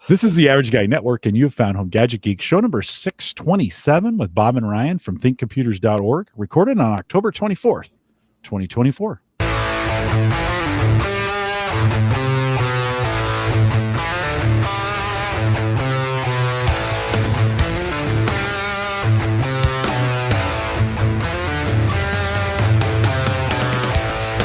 This is the Average Guy Network, and you've found Home Gadget Geeks, show number 627 with Bob and Ryan from thinkcomputers.org, recorded on October 24th, 2024.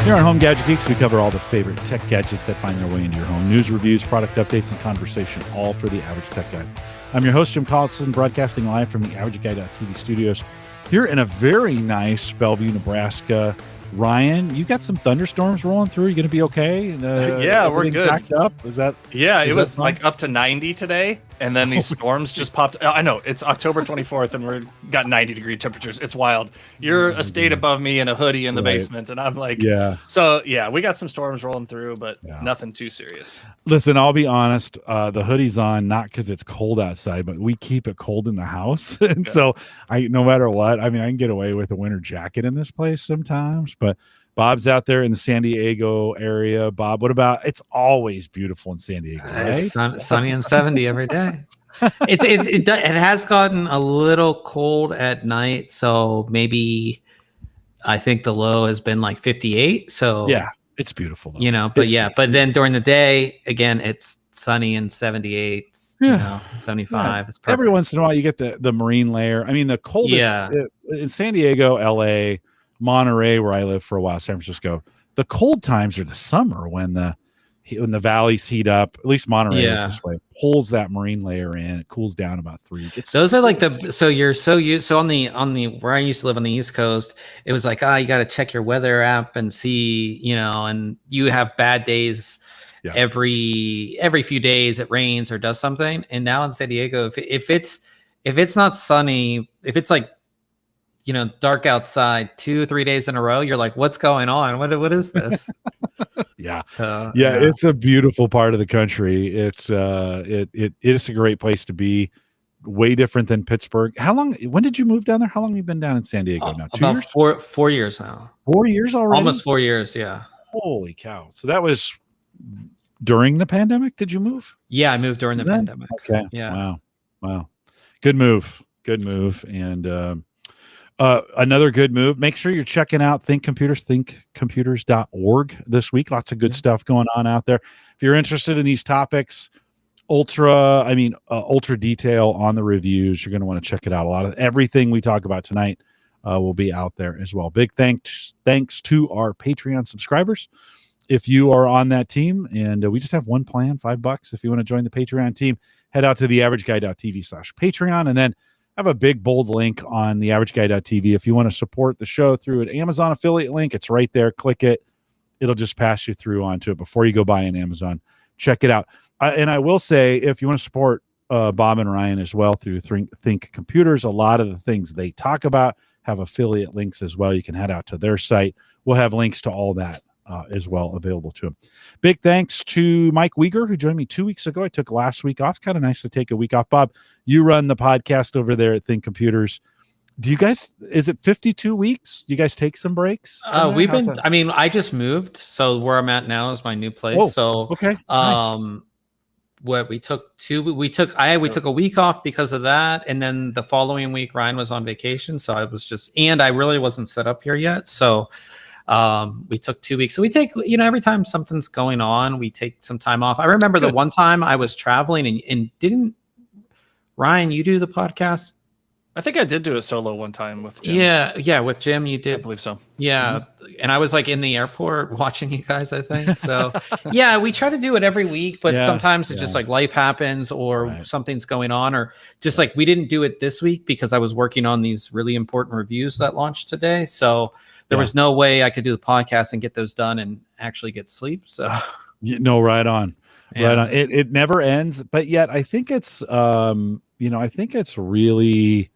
Here on Home Gadget Geeks, we cover all the favorite tech gadgets that find their way into your home. News, reviews, product updates, and conversation, all for the average tech guy. I'm your host, Jim Collison, broadcasting live from the AverageGuy.tv studios here in a very nice Bellevue, Nebraska. Ryan, you got some thunderstorms rolling through. You going to be okay? Yeah, we're good. Packed up? Is that? Yeah, it was like up to 90 today, and then these storms just popped. I know it's October 24th, and we're got 90-degree temperatures. It's wild. You're a state above me in a hoodie in the basement, and I'm like, yeah. So yeah, we got some storms rolling through, but nothing too serious. Listen, I'll be honest. The hoodie's on not because it's cold outside, but we keep it cold in the house, and so no matter what, I mean, I can get away with a winter jacket in this place sometimes. But Bob's out there in the San Diego area. Bob, what about? It's always beautiful in San Diego, right? It's sunny and 70 every day. It has gotten a little cold at night, so maybe I think the low has been like 58. So yeah, it's beautiful, though. You know, but but then during the day, again, it's sunny and 78. You know, 75. Yeah. It's perfect. Every once in a while, you get the marine layer. I mean, the coldest in San Diego, LA, Monterey, where I lived for a while, San Francisco. The cold times are the summer when the valleys heat up. At least Monterey is this way. Pulls that marine layer in. It cools down about 3. Those are like so on the where I used to live on the East Coast, it was like you got to check your weather app and see, you know, and you have bad days. Yeah. Every few days it rains or does something. And now in San Diego, if it's not sunny, if it's like, you know, dark outside 2 or 3 days in a row, you're like, what's going on? What is this? It's a beautiful part of the country. It is a great place to be. Way different than Pittsburgh. When did you move down there? How long have you been down in San Diego now? 2 years? 4 years now. 4 years already? Almost 4 years, yeah. Holy cow. So that was during the pandemic? Did you move? Yeah, I moved during the pandemic. Okay. Yeah. Wow. Good move. And another good move. Make sure you're checking out thinkcomputers.org this week. Lots of good stuff going on out there. If you're interested in these topics, ultra detail on the reviews, you're going to want to check it out. A lot of everything we talk about tonight will be out there as well. Big thanks to our Patreon subscribers. If you are on that team, and we just have one plan, $5. If you want to join the Patreon team, head out to theaverageguy.tv/Patreon, and then have a big bold link on theaverageguy.tv. If you want to support the show through an Amazon affiliate link, it's right there. Click it. It'll just pass you through onto it before you go buy an Amazon. Check it out. And I will say, if you want to support Bob and Ryan as well through Think Computers, a lot of the things they talk about have affiliate links as well. You can head out to their site. We'll have links to all that as well available to them. Big thanks to Mike Weger, who joined me 2 weeks ago. I took last week off. It's kind of nice to take a week off. Bob, you run the podcast over there at Think Computers. Do you guys, is it 52 weeks? Do you guys take some breaks? I just moved. So where I'm at now is my new place. Okay. Nice. We took a week off because of that, and then the following week Ryan was on vacation, so I really wasn't set up here yet, so we took 2 weeks. So we take, every time something's going on, we take some time off. I remember the one time I was traveling and didn't Ryan, you do the podcast? I think I did do a solo one time with Jim. Yeah, with Jim you did. I believe so. Yeah, and I was like in the airport watching you guys, I think. So yeah, we try to do it every week, but sometimes it's just like life happens or something's going on, or just like we didn't do it this week because I was working on these really important reviews that launched today. So there was no way I could do the podcast and get those done and actually get sleep. So right on. Right on. It never ends, but yet I think it's I think it's really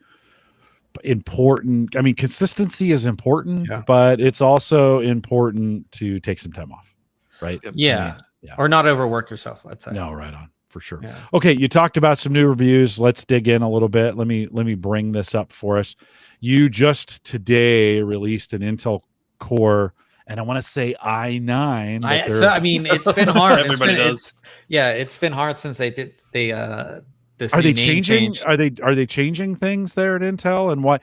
important. I mean, consistency is important, but it's also important to take some time off, right? Yeah. Or not overwork yourself, let's say. No, right on, for sure. Yeah. Okay, you talked about some new reviews. Let's dig in a little bit. Let me bring this up for us. You just today released an Intel Core and I want to say i9. I mean, it's been hard. Everybody does. It's been hard since they did this. Are new they name changing? change. Are they changing things there at Intel? And what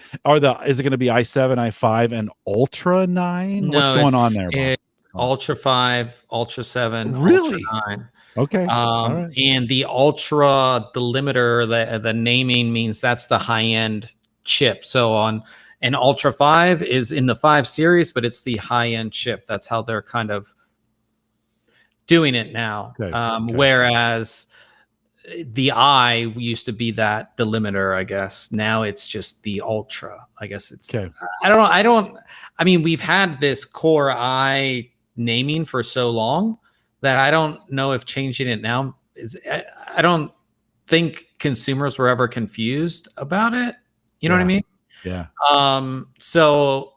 is it going to be i7, i5, and Ultra 9? No, What's going on there, Bob? Ultra 5, Ultra 7, Really? Ultra 9. Okay. All right. And the Ultra delimiter, the naming means that's the high end chip. So on an Ultra 5 is in the 5 series, but it's the high end chip. That's how they're kind of doing it now. Okay. Whereas the I used to be that delimiter, I guess. Now it's just the Ultra. I guess it's. Okay. I mean, we've had this Core I naming for so long that I don't know if changing it now is. I don't think consumers were ever confused about it. You know what I mean? Yeah. So,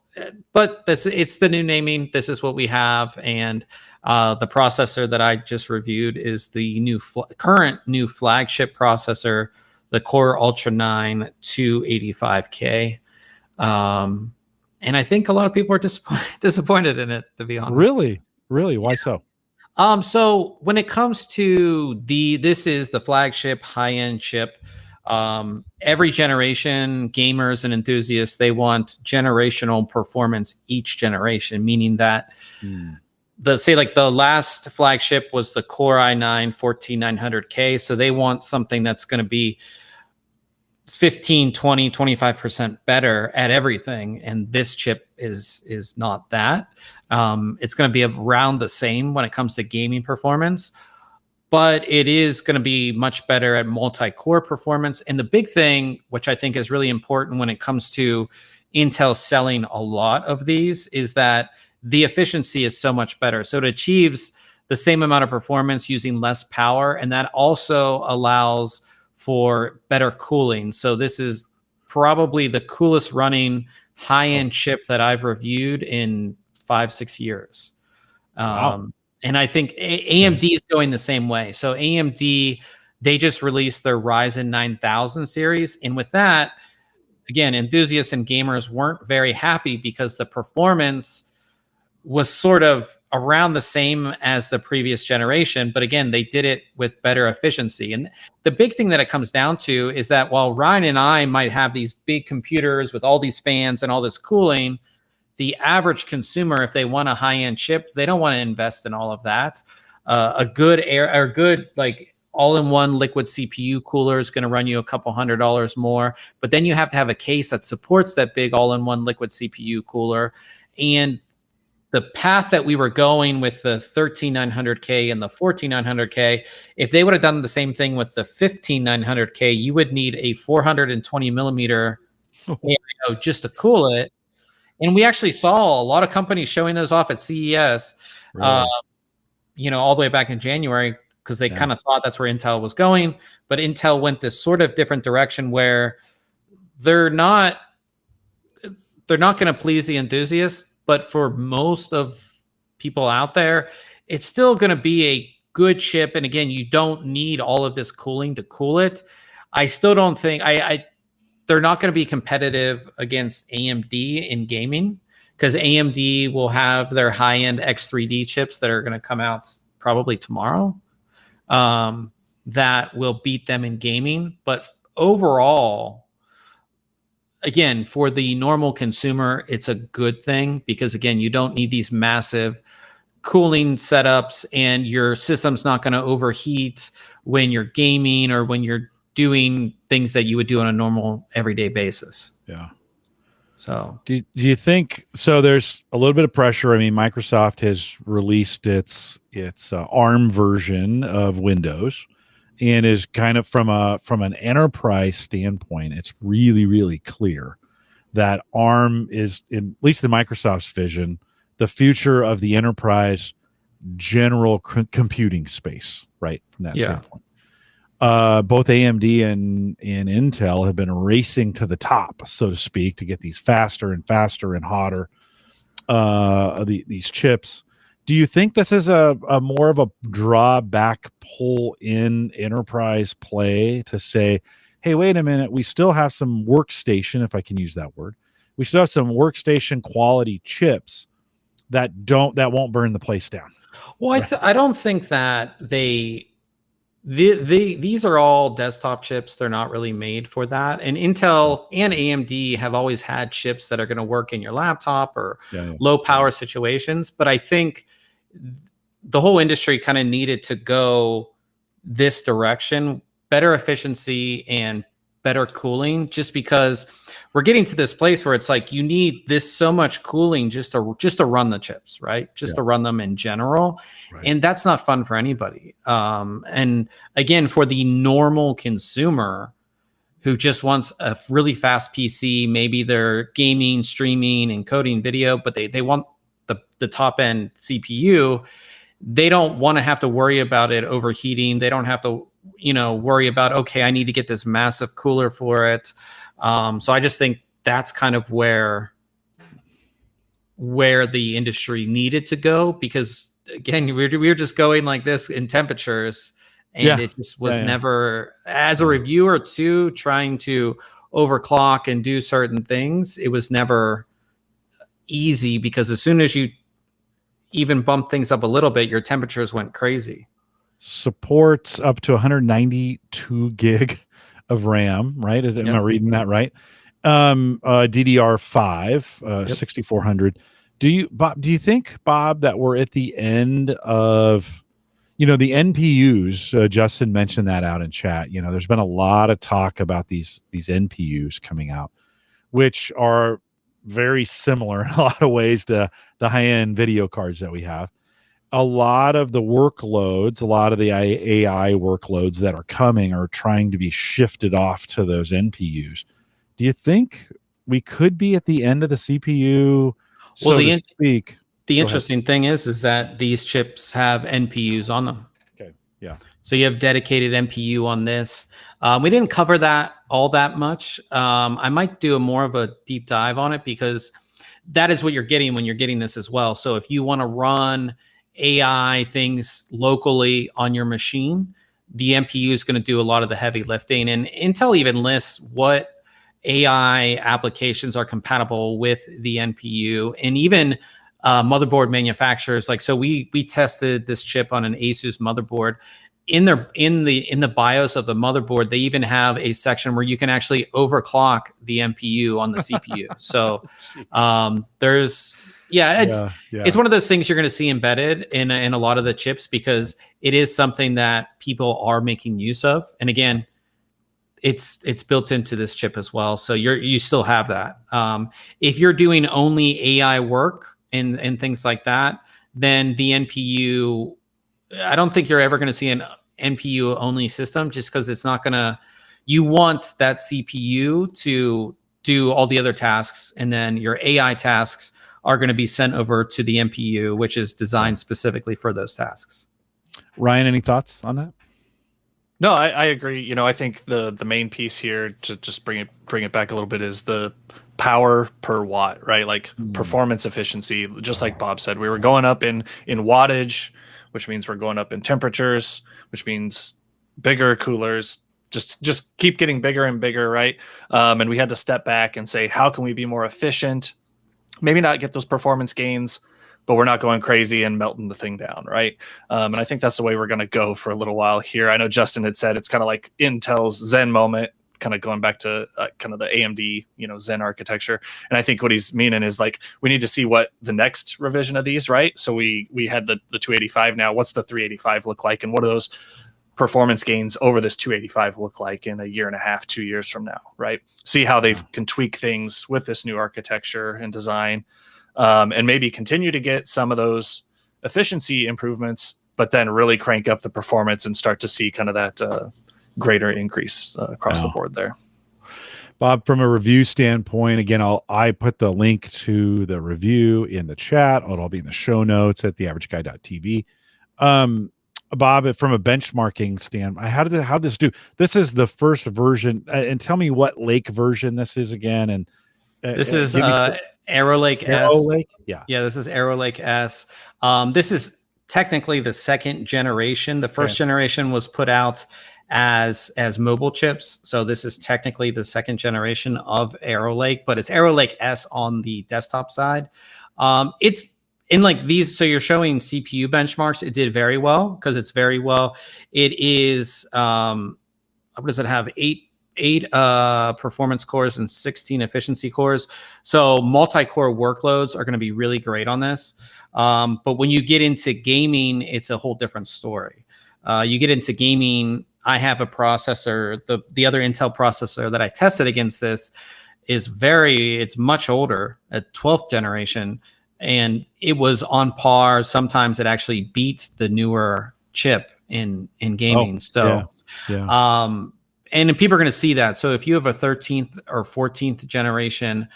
but it's the new naming. This is what we have, and the processor that I just reviewed is the current new flagship processor, the Core Ultra 9 285K. And I think a lot of people are disappointed in it, to be honest. Really? Why so? So when it comes to this is the flagship high-end chip. Every generation, gamers and enthusiasts, they want generational performance each generation, meaning that the last flagship was the Core i9 14900K. So they want something that's going to be 15, 20, 25% better at everything. And this chip is not that. It's going to be around the same when it comes to gaming performance, but it is going to be much better at multi-core performance. And the big thing, which I think is really important when it comes to Intel selling a lot of these, is that the efficiency is so much better. So it achieves the same amount of performance using less power, and that also allows for better cooling. So this is probably the coolest running high-end chip that I've reviewed in 5-6 years. Wow. And I think AMD is going the same way. So AMD, they just released their Ryzen 9000 series. And with that, again, enthusiasts and gamers weren't very happy because the performance was sort of around the same as the previous generation. But again, they did it with better efficiency. And the big thing that it comes down to is that while Ryan and I might have these big computers with all these fans and all this cooling, the average consumer, if they want a high-end chip, they don't want to invest in all of that. A good like all-in-one liquid CPU cooler is going to run you a couple $100 more, but then you have to have a case that supports that big all-in-one liquid CPU cooler. And the path that we were going with the 13900K and the 14900K, if they would have done the same thing with the 15900K, you would need a 420 millimeter AIO just to cool it. And we actually saw a lot of companies showing those off at CES, really? All the way back in January, because they kind of thought that's where Intel was going. But Intel went this sort of different direction where they're not going to please the enthusiasts, but for most of people out there, it's still going to be a good chip. And again, you don't need all of this cooling to cool it. I still don't think they're not going to be competitive against AMD in gaming, because AMD will have their high-end X3D chips that are going to come out probably tomorrow that will beat them in gaming. But overall, again, for the normal consumer, it's a good thing because, again, you don't need these massive cooling setups, and your system's not going to overheat when you're gaming or when you're doing things that you would do on a normal everyday basis. Yeah. So do you think, so there's a little bit of pressure. I mean, Microsoft has released its ARM version of Windows, and is kind of from an enterprise standpoint, it's really, really clear that ARM is, at least in Microsoft's vision, the future of the enterprise general computing space, right? From that standpoint. Both AMD and Intel have been racing to the top, so to speak, to get these faster and faster and hotter these chips. Do you think this is a more of a drawback pull in enterprise play to say, hey, wait a minute, we still have some workstation, if I can use that word, we still have some workstation quality chips that won't burn the place down. Well, I don't think that these are all desktop chips. They're not really made for that. And Intel and AMD have always had chips that are going to work in your laptop or low power situations. But I think the whole industry kind of needed to go this direction, better efficiency and better cooling, just because we're getting to this place where it's like you need this so much cooling just to run the chips, right? Just to run them in general. Right. And that's not fun for anybody. And again, for the normal consumer who just wants a really fast PC, maybe they're gaming, streaming, and coding video, but they want the top end CPU. They don't want to have to worry about it overheating. They don't have to, worry about, okay, I need to get this massive cooler for it. So I just think that's kind of where the industry needed to go, because again, we were just going like this in temperatures, and it just was never, as a reviewer too, trying to overclock and do certain things, it was never easy, because as soon as you even bump things up a little bit, your temperatures went crazy. Supports up to 192 gig of RAM, right? Am I reading that right? DDR5, 6400. Do you think, Bob, that we're at the end of, the NPUs? Justin mentioned that out in chat. There's been a lot of talk about these NPUs coming out, which are very similar in a lot of ways to the high-end video cards that we have. A lot of the workloads, a lot of the AI workloads that are coming are trying to be shifted off to those NPUs. Do you think we could be at the end of the CPU? Well, the interesting thing is that these chips have NPUs on them. Okay. Yeah. So you have dedicated NPU on this. We didn't cover that all that much. I might do more of a deep dive on it, because that is what you're getting when you're getting this as well. So if you want to run AI things locally on your machine, the NPU is going to do a lot of the heavy lifting. And Intel even lists what AI applications are compatible with the NPU, and even motherboard manufacturers. Like, so we tested this chip on an Asus motherboard. In the BIOS of the motherboard, they even have a section where you can actually overclock the NPU on the CPU. So it's one of those things you're going to see embedded in a lot of the chips, because it is something that people are making use of. And again, it's built into this chip as well. So you still have that. If you're doing only AI work and things like that, then the NPU, I don't think you're ever going to see an NPU only system, just because it's not going to, you want that CPU to do all the other tasks, and then your AI tasks are going to be sent over to the NPU, which is designed specifically for those tasks. Ryan, any thoughts on that? No, I agree. I think the main piece here, to just bring it back a little bit, is the power per watt, right? Like performance efficiency. Just like Bob said, we were going up in wattage, which means we're going up in temperatures, which means bigger coolers. Just keep getting bigger and bigger, right? And we had to step back and say, how can we be more efficient? Maybe not get those performance gains, but we're not going crazy and melting the thing down, right? And I think that's the way we're going to go for a little while here. I know Justin had said it's kind of like Intel's Zen moment, kind of going back to kind of the AMD, Zen architecture. And I think what he's meaning is, like, we need to see what the next revision of these, right? So we had the 285 now. What's the 385 look like? And what do those performance gains over this 285 look like in a year and a half, 2 years from now, right? See how they can tweak things with this new architecture and design, and maybe continue to get some of those efficiency improvements, but then really crank up the performance and start to see kind of that greater increase across the board there. Bob, from a review standpoint, again, I put the link to the review in the chat. It'll be in the show notes at theaverageguy.tv. Bob, from a benchmarking standpoint, how did this do? This is the first version, and tell me what Lake version this is again. And this is Arrow Lake S. Lake? Yeah, this is Arrow Lake S. This is technically the second generation. The first generation was put out as mobile chips, so this is technically the second generation of Arrow Lake, but it's Arrow Lake S on the desktop side. in like these, so you're showing CPU benchmarks. It did very well because it's very well. It is what does it have? Eight performance cores and 16 efficiency cores. So multi-core workloads are going to be really great on this. But when you get into gaming, it's a whole different story. You get into gaming, I have a processor, the other Intel processor that I tested against this is it's much older, at 12th generation, and it was on par. Sometimes it actually beats the newer chip in gaming. And people are going to see that. So if you have a 13th or 14th generation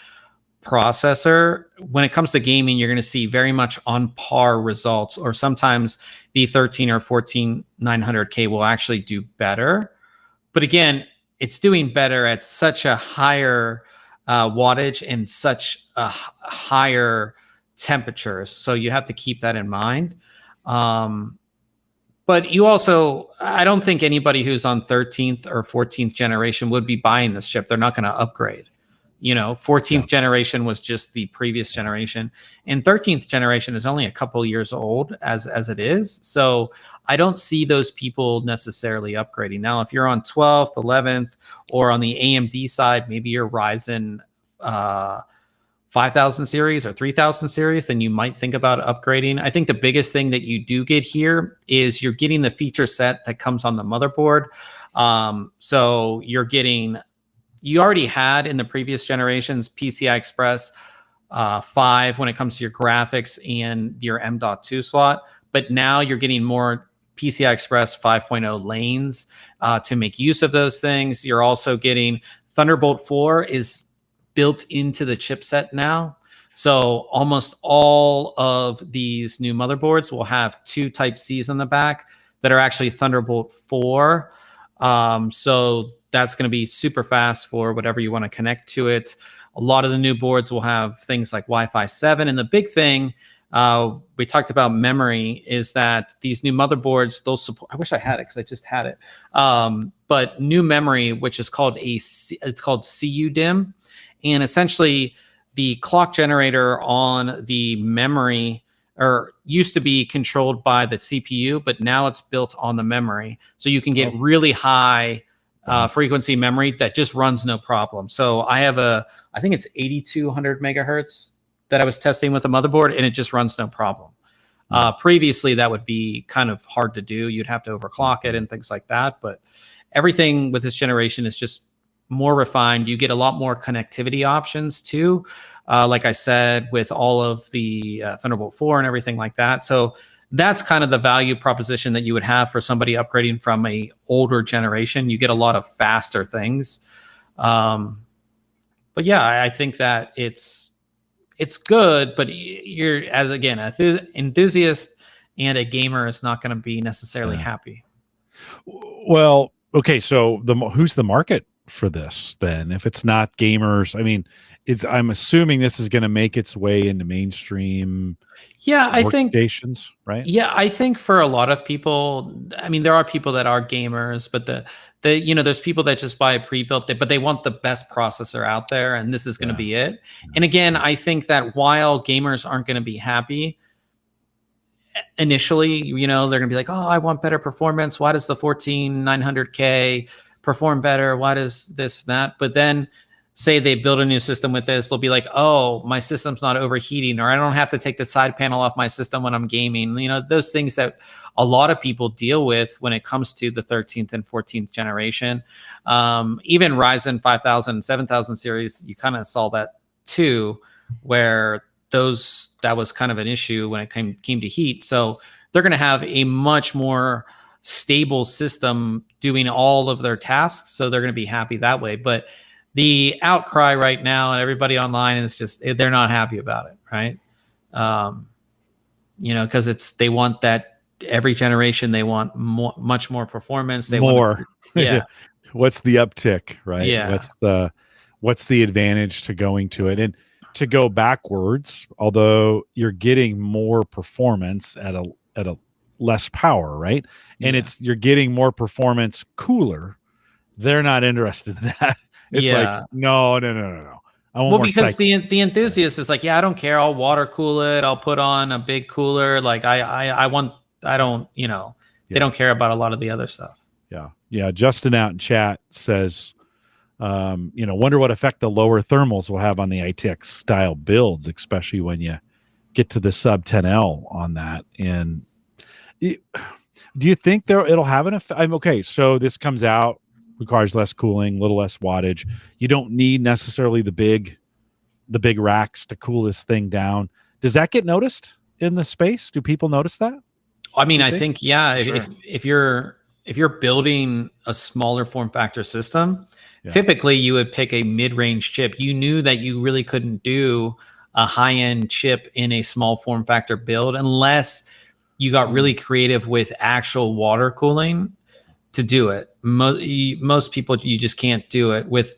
processor, when it comes to gaming, you're going to see very much on par results, or sometimes the 13 or 14 900K will actually do better. But again, it's doing better at such a higher wattage and such a higher temperatures. So you have to keep that in mind. But you also, I don't think anybody who's on 13th or 14th generation would be buying this chip. They're not going to upgrade. 14th generation was just the previous generation, and 13th generation is only a couple years old as it is. So I don't see those people necessarily upgrading. Now, if you're on 12th, 11th, or on the AMD side, maybe you're Ryzen 5000 series or 3000 series, then you might think about upgrading. I think the biggest thing that you do get here is you're getting the feature set that comes on the motherboard. So you already had in the previous generations PCI Express 5 when it comes to your graphics and your M.2 slot, but now you're getting more PCI Express 5.0 lanes to make use of those things. You're also getting Thunderbolt 4 is built into the chipset now. So almost all of these new motherboards will have 2 Type-Cs on the back that are actually Thunderbolt 4. So that's going to be super fast for whatever you want to connect to it. A lot of the new boards will have things like Wi-Fi 7. And the big thing we talked about memory is that these new motherboards, they'll support, I wish I had it because I just had it. But new memory, which is called it's called CUDIM. And essentially the clock generator on the memory used to be controlled by the CPU, but now it's built on the memory. So you can get really high frequency memory that just runs no problem. So I have I think it's 8200 megahertz that I was testing with a motherboard, and it just runs no problem. Previously, that would be kind of hard to do. You'd have to overclock it and things like that. But everything with this generation is just more refined. You get a lot more connectivity options too. Like I said, with all of the Thunderbolt 4 and everything like that. So that's kind of the value proposition that you would have for somebody upgrading from a older generation. You get a lot of faster things. But yeah, I think that it's good, but you're, as again, an enthusiast and a gamer is not going to be necessarily happy. Well, okay. So who's the market for this then? If it's not gamers, I mean, I'm assuming this is going to make its way into mainstream. Yeah, I think workstations, right? Yeah, I think for a lot of people, I mean, there are people that are gamers, but there's people that just buy a pre-built, but they want the best processor out there, and this is going to be it. And again, I think that while gamers aren't going to be happy initially, they're going to be like, oh, I want better performance. Why does the 14900K perform better? Why does this, that? But then say they build a new system with this, they'll be like, oh, my system's not overheating, or I don't have to take the side panel off my system when I'm gaming. Those things that a lot of people deal with when it comes to the 13th and 14th generation. Even Ryzen 5000 and 7000 series, you kind of saw that too, where that was kind of an issue when it came to heat. So they're going to have a much more stable system doing all of their tasks. So they're going to be happy that way. But the outcry right now and everybody online is just, they're not happy about it. Right. Cause they want that every generation, they want much more performance. They want What's the uptick, right? Yeah. What's the advantage to going to it? And to go backwards, although you're getting more performance at a less power, right? And you're getting more performance cooler. They're not interested in that. It's like, no. I want Well, more because cycles. the enthusiast is like, yeah, I don't care. I'll water cool it. I'll put on a big cooler. Like I don't, they don't care about a lot of the other stuff. Yeah. Justin out in chat says, wonder what effect the lower thermals will have on the ITX style builds, especially when you get to the sub 10L on that. And do you think it'll have an effect? Okay, so this comes out, requires less cooling, a little less wattage. You don't need necessarily the big racks to cool this thing down. Does that get noticed in the space? Do people notice that? I mean, I think Sure. if you're building a smaller form factor system, typically you would pick a mid-range chip. You knew that you really couldn't do a high-end chip in a small form factor build unless you got really creative with actual water cooling to do it. Most people, you just can't do it with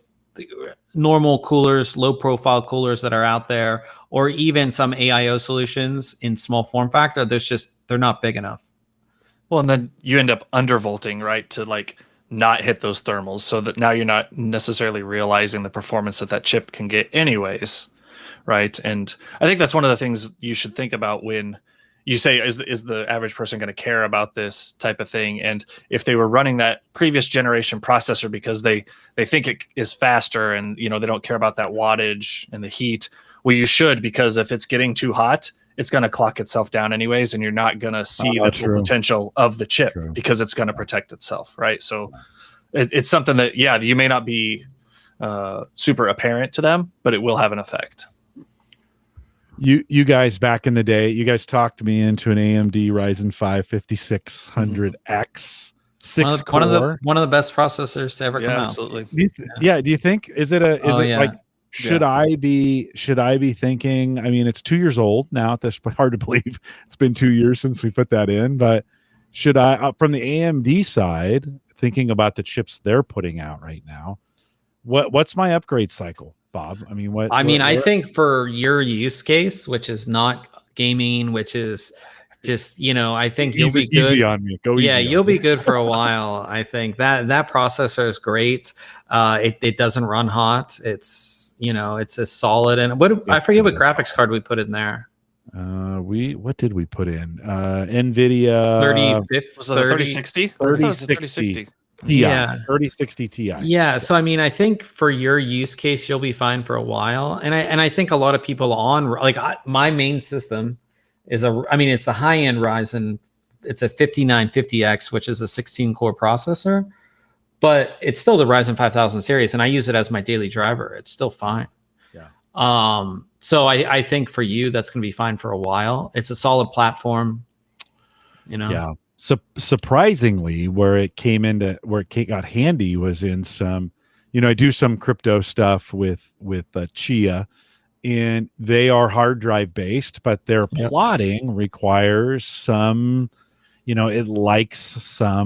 normal coolers, low profile coolers that are out there, or even some AIO solutions in small form factor. They're not big enough. Well, and then you end up undervolting, right, to like not hit those thermals, so that now you're not necessarily realizing the performance that chip can get anyways, right? And I think that's one of the things you should think about when you say, is the average person going to care about this type of thing? And if they were running that previous generation processor because they think it is faster and they don't care about that wattage and the heat, well, you should, because if it's getting too hot, it's going to clock itself down anyways, and you're not going to see the full potential of the chip because it's going to protect itself, right? So it's something that, you may not be super apparent to them, but it will have an effect. You guys back in the day, you guys talked me into an AMD Ryzen 5 5600X 6-core. One of the best processors to ever come out. Absolutely. Do you think like should I be thinking, I mean, it's 2 years old now, that's hard to believe it's been 2 years since we put that in, but should I from the AMD side, thinking about the chips they're putting out right now, what's my upgrade cycle, Bob? I mean, I think for your use case, which is not gaming, which is just, I think you'll be good. Easy on me. You'll be good for a while. I think that processor is great. It doesn't run hot. It's, it's a solid. And I forget what graphics card we put in there. What did we put in? NVIDIA 3060? 3060. TI, 3060 Ti. Yeah, so I mean, I think for your use case, you'll be fine for a while, and I think a lot of people my main system is it's a high end Ryzen. It's a 5950X, which is a 16-core processor, but it's still the Ryzen 5000 series, and I use it as my daily driver. It's still fine. Yeah. So I think for you, that's going to be fine for a while. It's a solid platform. Yeah. Surprisingly, where it got handy was in some, I do some crypto stuff with Chia, and they are hard drive based, but their plotting requires some, it likes a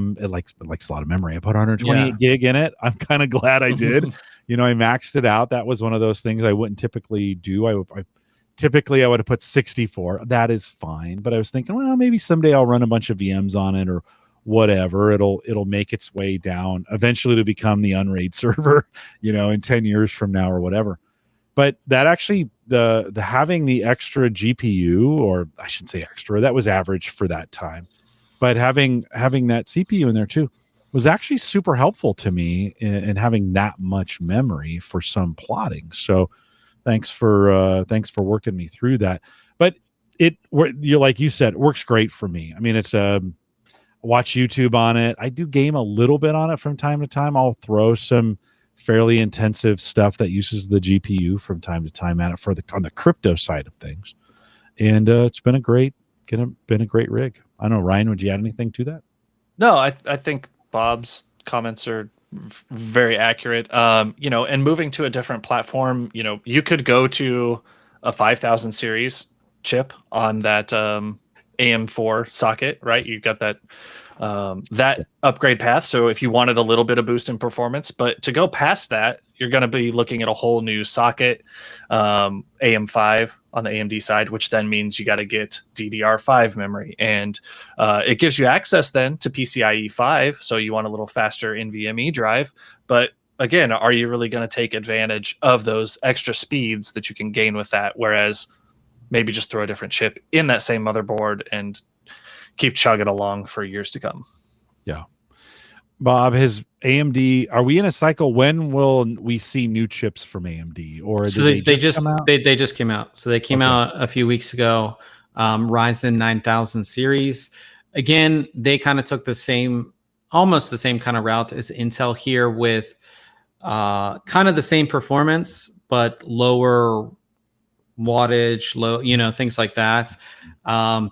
lot of memory. I put 128 gig in it. I'm kind of glad I did. I maxed it out. That was one of those things I wouldn't typically do. Typically, I would have put 64. That is fine. But I was thinking, well, maybe someday I'll run a bunch of VMs on it or whatever. It'll make its way down eventually to become the Unraid server, in 10 years from now or whatever. But that actually, the having the extra GPU, or I should say extra, that was average for that time. But having that CPU in there too was actually super helpful to me in having that much memory for some plotting. So thanks for working me through that. But you like you said, it works great for me. I mean, it's watch YouTube on it. I do game a little bit on it from time to time. I'll throw some fairly intensive stuff that uses the GPU from time to time at it on the crypto side of things. And it's been a great rig. I don't know, Ryan, would you add anything to that? No, I think Bob's comments are very accurate. And moving to a different platform, you could go to a 5000 series chip on that AM4 socket, right? You've got that upgrade path. So if you wanted a little bit of boost in performance, but to go past that, you're going to be looking at a whole new socket, AM5 on the AMD side, which then means you got to get DDR5 memory. And it gives you access then to PCIe 5. So you want a little faster NVMe drive, but again, are you really going to take advantage of those extra speeds that you can gain with that? Whereas maybe just throw a different chip in that same motherboard and keep chugging along for years to come. Yeah. Bob, has AMD, are we in a cycle? When will we see new chips from AMD? Or so they just come out? They just came out. So they came out a few weeks ago. Ryzen 9000 series. Again, they kind of took almost the same kind of route as Intel here, with kind of the same performance, but lower wattage, things like that.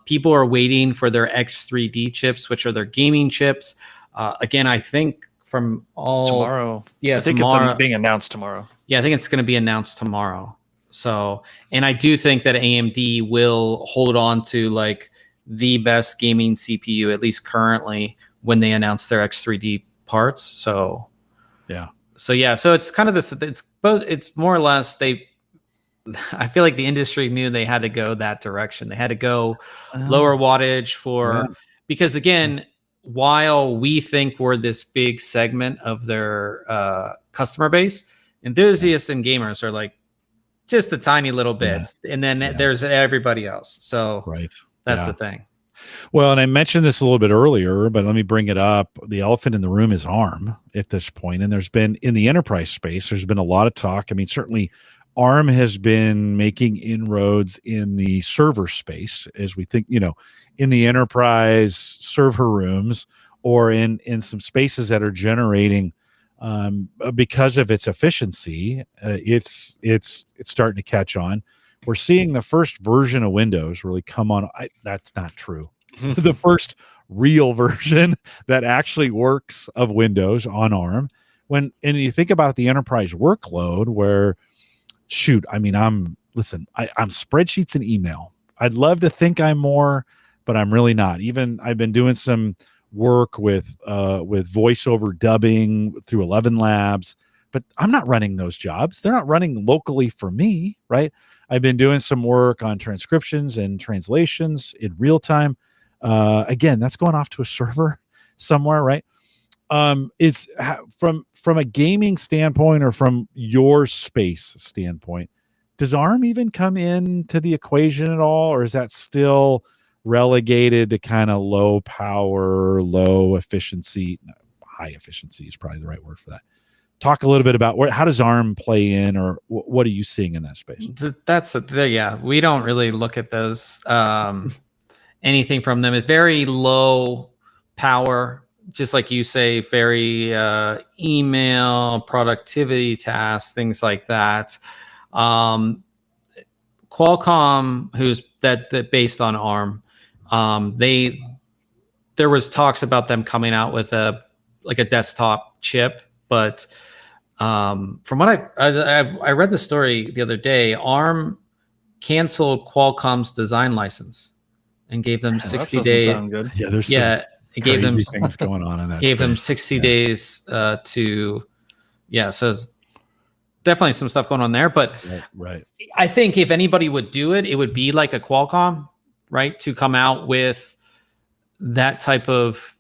People are waiting for their X3D chips, which are their gaming chips. Again, I think from tomorrow. Yeah, I think it's being announced tomorrow. Yeah, I think it's going to be announced tomorrow. So, and I do think that AMD will hold on to like the best gaming CPU, at least currently, when they announce their X3D parts. So it's kind of this. It's more or less I feel like the industry knew they had to go that direction. They had to go lower wattage because again, while we think we're this big segment of their customer base, enthusiasts and gamers are like just a tiny little bit. And then there's everybody else. So that's the thing. Well, and I mentioned this a little bit earlier, but let me bring it up. The elephant in the room is ARM at this point. And there's been, in the enterprise space, there's been a lot of talk. I mean, certainly ARM has been making inroads in the server space, as we think, in the enterprise server rooms, or in some spaces that are generating, because of its efficiency, it's starting to catch on. We're seeing the first version of Windows really come on. That's not true. The first real version that actually works of Windows on ARM. And you think about the enterprise workload, where, shoot, I mean, I'm spreadsheets and email. I'd love to think I'm more, but I'm really not. Even I've been doing some work with voiceover dubbing through 11 Labs, but I'm not running those jobs. They're not running locally for me, right? I've been doing some work on transcriptions and translations in real time. Again, that's going off to a server somewhere, right? It's from a gaming standpoint, or from your space standpoint, does ARM even come into the equation at all, or is that still relegated to kind of low power, low efficiency? High efficiency is probably the right word for that. Talk a little bit about how does ARM play in, or what are you seeing in that space? We don't really look at those anything from them. It's very low power, just like you say, very email, productivity tasks, things like that. Qualcomm, who's that based on ARM, there was talks about them coming out with a desktop chip, but from what I read the story the other day, ARM canceled Qualcomm's design license and gave them 60 days. Sound good. Yeah, there's it gave them things going on in that. Gave them 60 days to. So it's definitely some stuff going on there, but right. I think if anybody would do it, it would be like a Qualcomm, right? To come out with that type of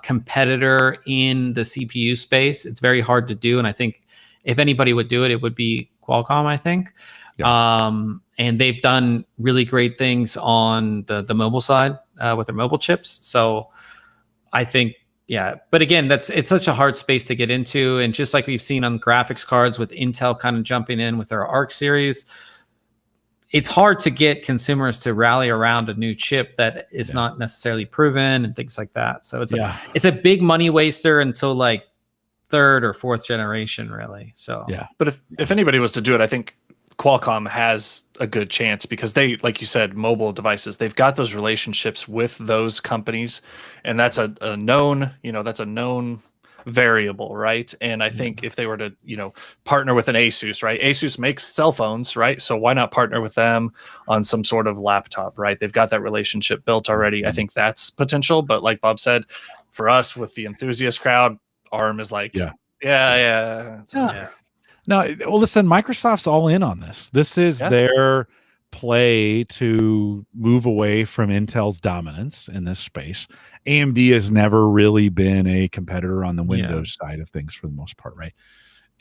competitor in the CPU space. It's very hard to do, and I think if anybody would do it, it would be Qualcomm, I think. And they've done really great things on the mobile side with their mobile chips. So I think, but again, it's such a hard space to get into. And just like we've seen on graphics cards with Intel kind of jumping in with their Arc series, it's hard to get consumers to rally around a new chip that is not necessarily proven and things like that. So it's a big money waster until like third or fourth generation, really. So but if anybody was to do it, I think Qualcomm has a good chance, because they, like you said, mobile devices, they've got those relationships with those companies, and that's a known, that's a known variable, right? And I think if they were to, partner with an Asus, right? Asus makes cell phones, right? So why not partner with them on some sort of laptop, right? They've got that relationship built already. I think that's potential, but like Bob said, for us with the enthusiast crowd, ARM is like, No, well, listen, Microsoft's all in on this. This is their play to move away from Intel's dominance in this space. AMD has never really been a competitor on the Windows side of things for the most part, right?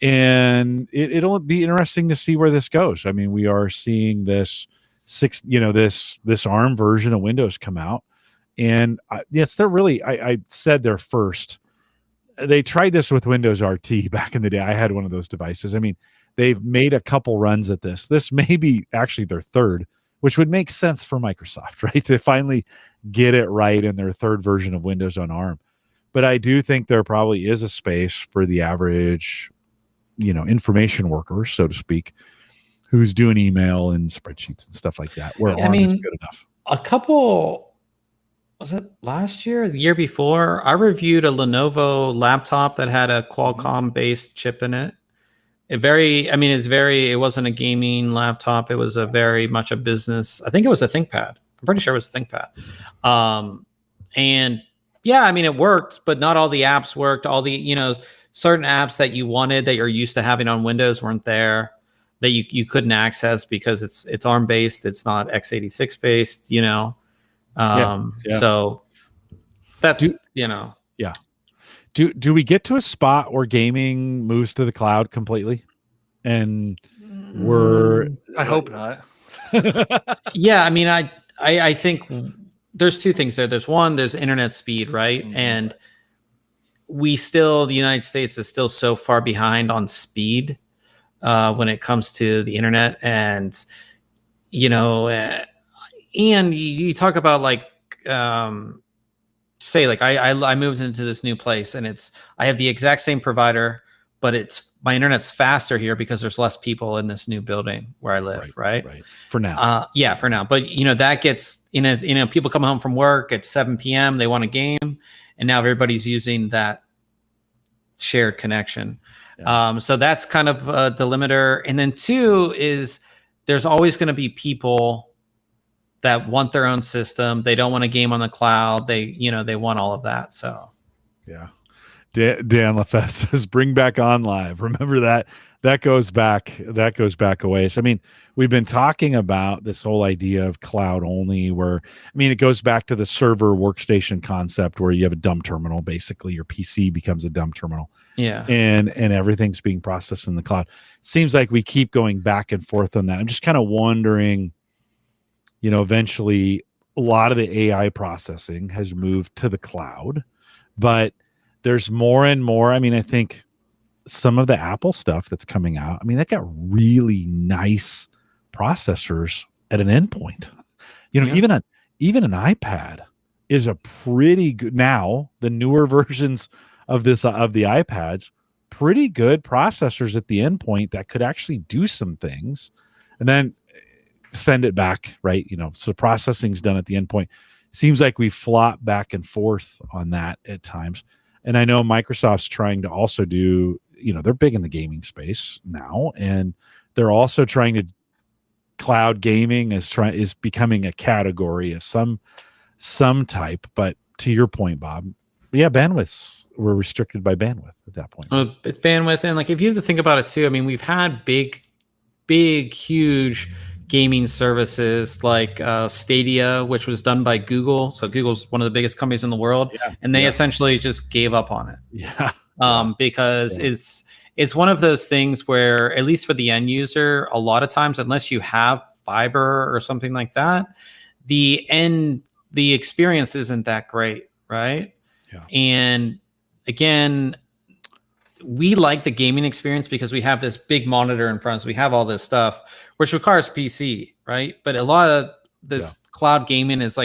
And it'll be interesting to see where this goes. I mean, we are seeing this this ARM version of Windows come out, and yes, they're really. I said they're first. They tried this with Windows RT back in the day. I had one of those devices. I mean, they've made a couple runs at this. This may be actually their third, which would make sense for Microsoft, right? To finally get it right in their third version of Windows on ARM. But I do think there probably is a space for the average, information worker, so to speak, who's doing email and spreadsheets and stuff like that, where ARM is good enough. A couple, was it last year, the year before, I reviewed a Lenovo laptop that had a Qualcomm based chip in it. It wasn't a gaming laptop. It was a very much a business. I think it was a ThinkPad. I'm pretty sure it was a ThinkPad. And yeah, I mean, it worked, but not all the apps worked. All the, certain apps that you wanted that you're used to having on Windows weren't there, that you couldn't access because it's ARM based. It's not x86 based, So that's, Yeah. Do we get to a spot where gaming moves to the cloud completely? And I hope not. Yeah, I mean, I think there's two things there. There's internet speed, right? Mm-hmm. And the United States is still so far behind on speed when it comes to the internet. And, and you talk about say I moved into this new place and I have the exact same provider, but my internet's faster here because there's less people in this new building where I live, right? For now. For now. But that gets, people come home from work at 7 p.m. They want a game, and now everybody's using that shared connection. Yeah. So that's kind of a delimiter. And then two is there's always going to be people that want their own system. They don't want a game on the cloud. They want all of that. So, yeah. Dan LaFesse says, "Bring back OnLive." Remember that goes back a ways. I mean, we've been talking about this whole idea of cloud only, where it goes back to the server workstation concept, where you have a dumb terminal. Basically, your PC becomes a dumb terminal. Yeah, and everything's being processed in the cloud. Seems like we keep going back and forth on that. I'm just kind of wondering. Eventually a lot of the AI processing has moved to the cloud, but there's more and more. I think some of the Apple stuff that's coming out, that got really nice processors at an endpoint. Even an iPad is a pretty good, now the newer versions of the iPads, pretty good processors at the endpoint that could actually do some things. And then send it back, right? So processing's done at the endpoint. Seems like we flop back and forth on that at times. And I know Microsoft's trying to also do, they're big in the gaming space now, and they're also trying to cloud gaming is becoming a category of some type. But to your point, Bob, yeah, we're restricted by bandwidth at that point. It's bandwidth, and if you have to think about it too, we've had big, huge gaming services like Stadia, which was done by Google. So Google's one of the biggest companies in the world, and they essentially just gave up on it. Yeah. Because it's one of those things where, at least for the end user, a lot of times, unless you have fiber or something like that, the experience isn't that great, right? Yeah. And again, we like the gaming experience because we have this big monitor in front of us. We have all this stuff, which requires PC, right? But a lot of this cloud gaming is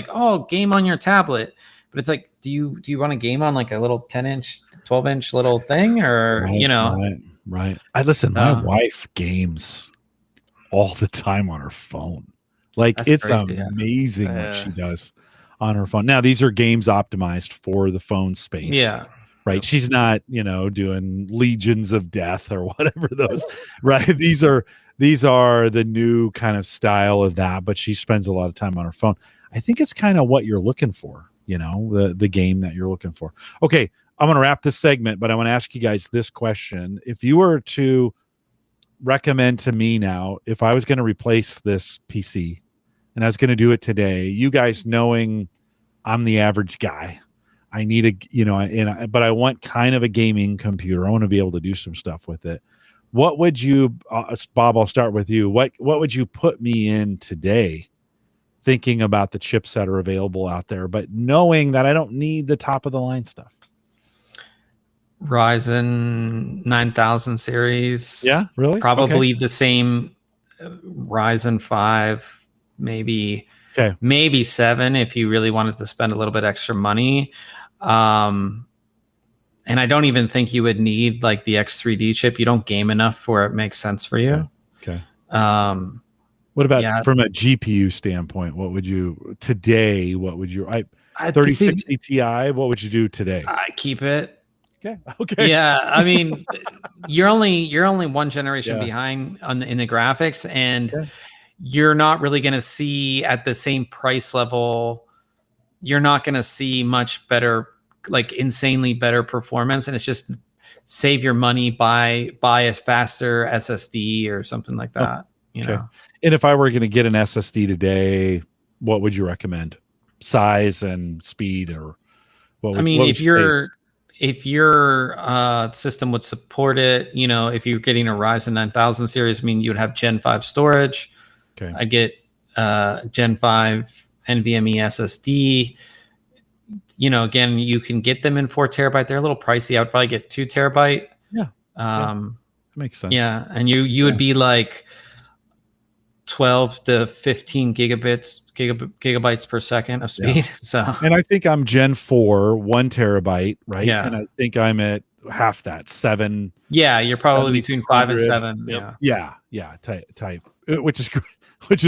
game on your tablet. But it's do you want to game on a little 10-inch, 12-inch little thing, or Right. My wife games all the time on her phone. It's crazy, amazing what she does on her phone. Now, these are games optimized for the phone space. Yeah. Right. She's not, doing Legions of Death or whatever those, right? These are the new kind of style of that, but she spends a lot of time on her phone. I think it's kind of what you're looking for, the game that you're looking for. Okay. I'm going to wrap this segment, but I want to ask you guys this question. If you were to recommend to me now, if I was going to replace this PC and I was going to do it today, you guys knowing I'm the average guy, I need a, you know, but I want kind of a gaming computer. I want to be able to do some stuff with it. What would you, Bob, I'll start with you. What would you put me in today, thinking about the chips that are available out there, but knowing that I don't need the top of the line stuff? Ryzen 9000 series. Yeah, really? Probably the same Ryzen 5, maybe 7 if you really wanted to spend a little bit extra money. And I don't even think you would need like the X3D chip. You don't game enough where it makes sense for you. Okay. What about from a GPU standpoint? What would you 3060 Ti, what would you do today? I keep it. Okay. Yeah, I mean, you're only one generation behind in the graphics, and you're not really going to see at the same price level. You're not going to see much better, like insanely better performance, and it's just save your money, buy a faster SSD or something like that. You know. And if I were going to get an SSD today, what would you recommend? Size and speed, or what? I mean, if your system would support it, you know, if you're getting a Ryzen 9000 series, I mean, you'd have Gen 5 storage. Okay. I get Gen 5 NVMe SSD. You know, again, you can get them in 4 terabyte. They're a little pricey. I would probably get 2 terabyte. That makes sense. Yeah, and you would be like 12 to 15 gigabytes per second of speed. So, and I think I'm Gen 4, 1 terabyte, right? Yeah. And I think I'm at half that, 7. Yeah, you're probably between 5 and 7. Yeah. Type, which is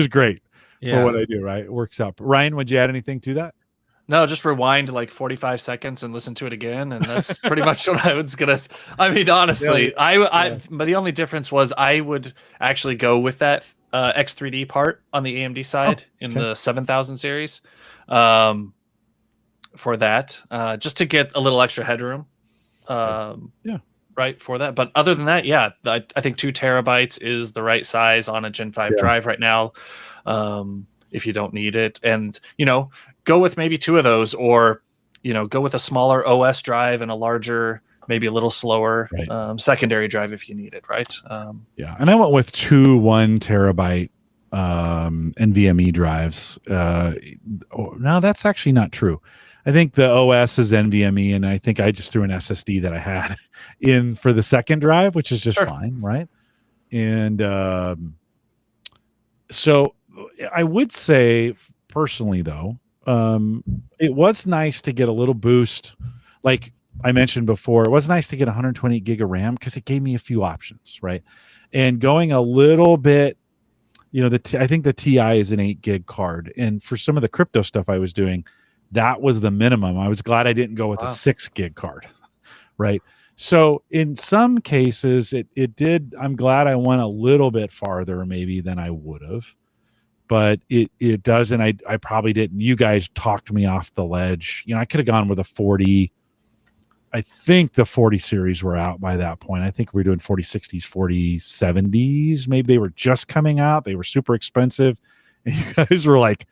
great for what I do. Right, it works out. Ryan, would you add anything to that? No, just rewind like 45 seconds and listen to it again, and that's pretty much what I was gonna. I mean, honestly, but the only difference was I would actually go with that X3D part on the AMD side in the 7000 series for that, just to get a little extra headroom. Right, for that. But other than that, I think 2 terabytes is the right size on a Gen 5 drive right now. If you don't need it, and you know, go with maybe 2 of those, or you know, go with a smaller OS drive and a larger, maybe a little slower secondary drive if you need it, right? And I went with 2 1 terabyte NVMe drives. No, that's actually not true. I think the OS is NVMe, and I think I just threw an SSD that I had in for the second drive, which is just fine, right? And so I would say personally, though, it was nice to get a little boost. Like I mentioned before, it was nice to get 128 gig of RAM because it gave me a few options, right? And going a little bit, you know, I think the TI is an 8 gig card. And for some of the crypto stuff I was doing, that was the minimum. I was glad I didn't go with a 6 gig card, right? So in some cases, it did. I'm glad I went a little bit farther maybe than I would have. But it doesn't. I probably didn't. You guys talked me off the ledge. You know, I could have gone with a 40. I think the 40 series were out by that point. I think we were doing 4060s, 4070s. Maybe they were just coming out. They were super expensive. And you guys were like,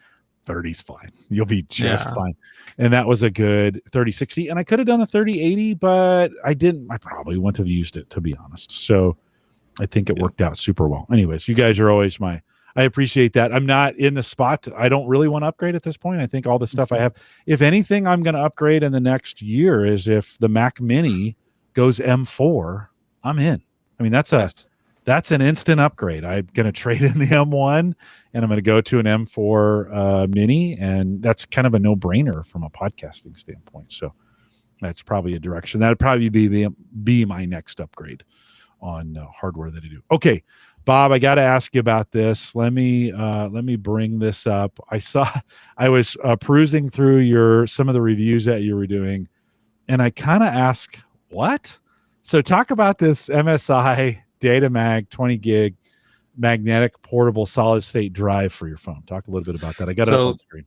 30's fine. You'll be just fine. And that was a good 3060. And I could have done a 3080, but I didn't. I probably wouldn't have used it, to be honest. So I think it worked out super well. Anyways, you guys are always I appreciate that. I'm not in the spot. I don't really want to upgrade at this point. I think all the stuff I have, if anything, I'm going to upgrade in the next year is if the Mac Mini goes M4, I'm in. I mean, that's an instant upgrade. I'm going to trade in the M1 and I'm going to go to an M4 Mini, and that's kind of a no-brainer from a podcasting standpoint. So that's probably a direction. That would probably be my next upgrade on hardware that I do. Okay. Bob, I got to ask you about this. Let me bring this up. I was perusing through some of the reviews that you were doing, and I kind of asked, what? So talk about this MSI Datamag 20 gig magnetic portable solid state drive for your phone. Talk a little bit about that. I got it up on the screen.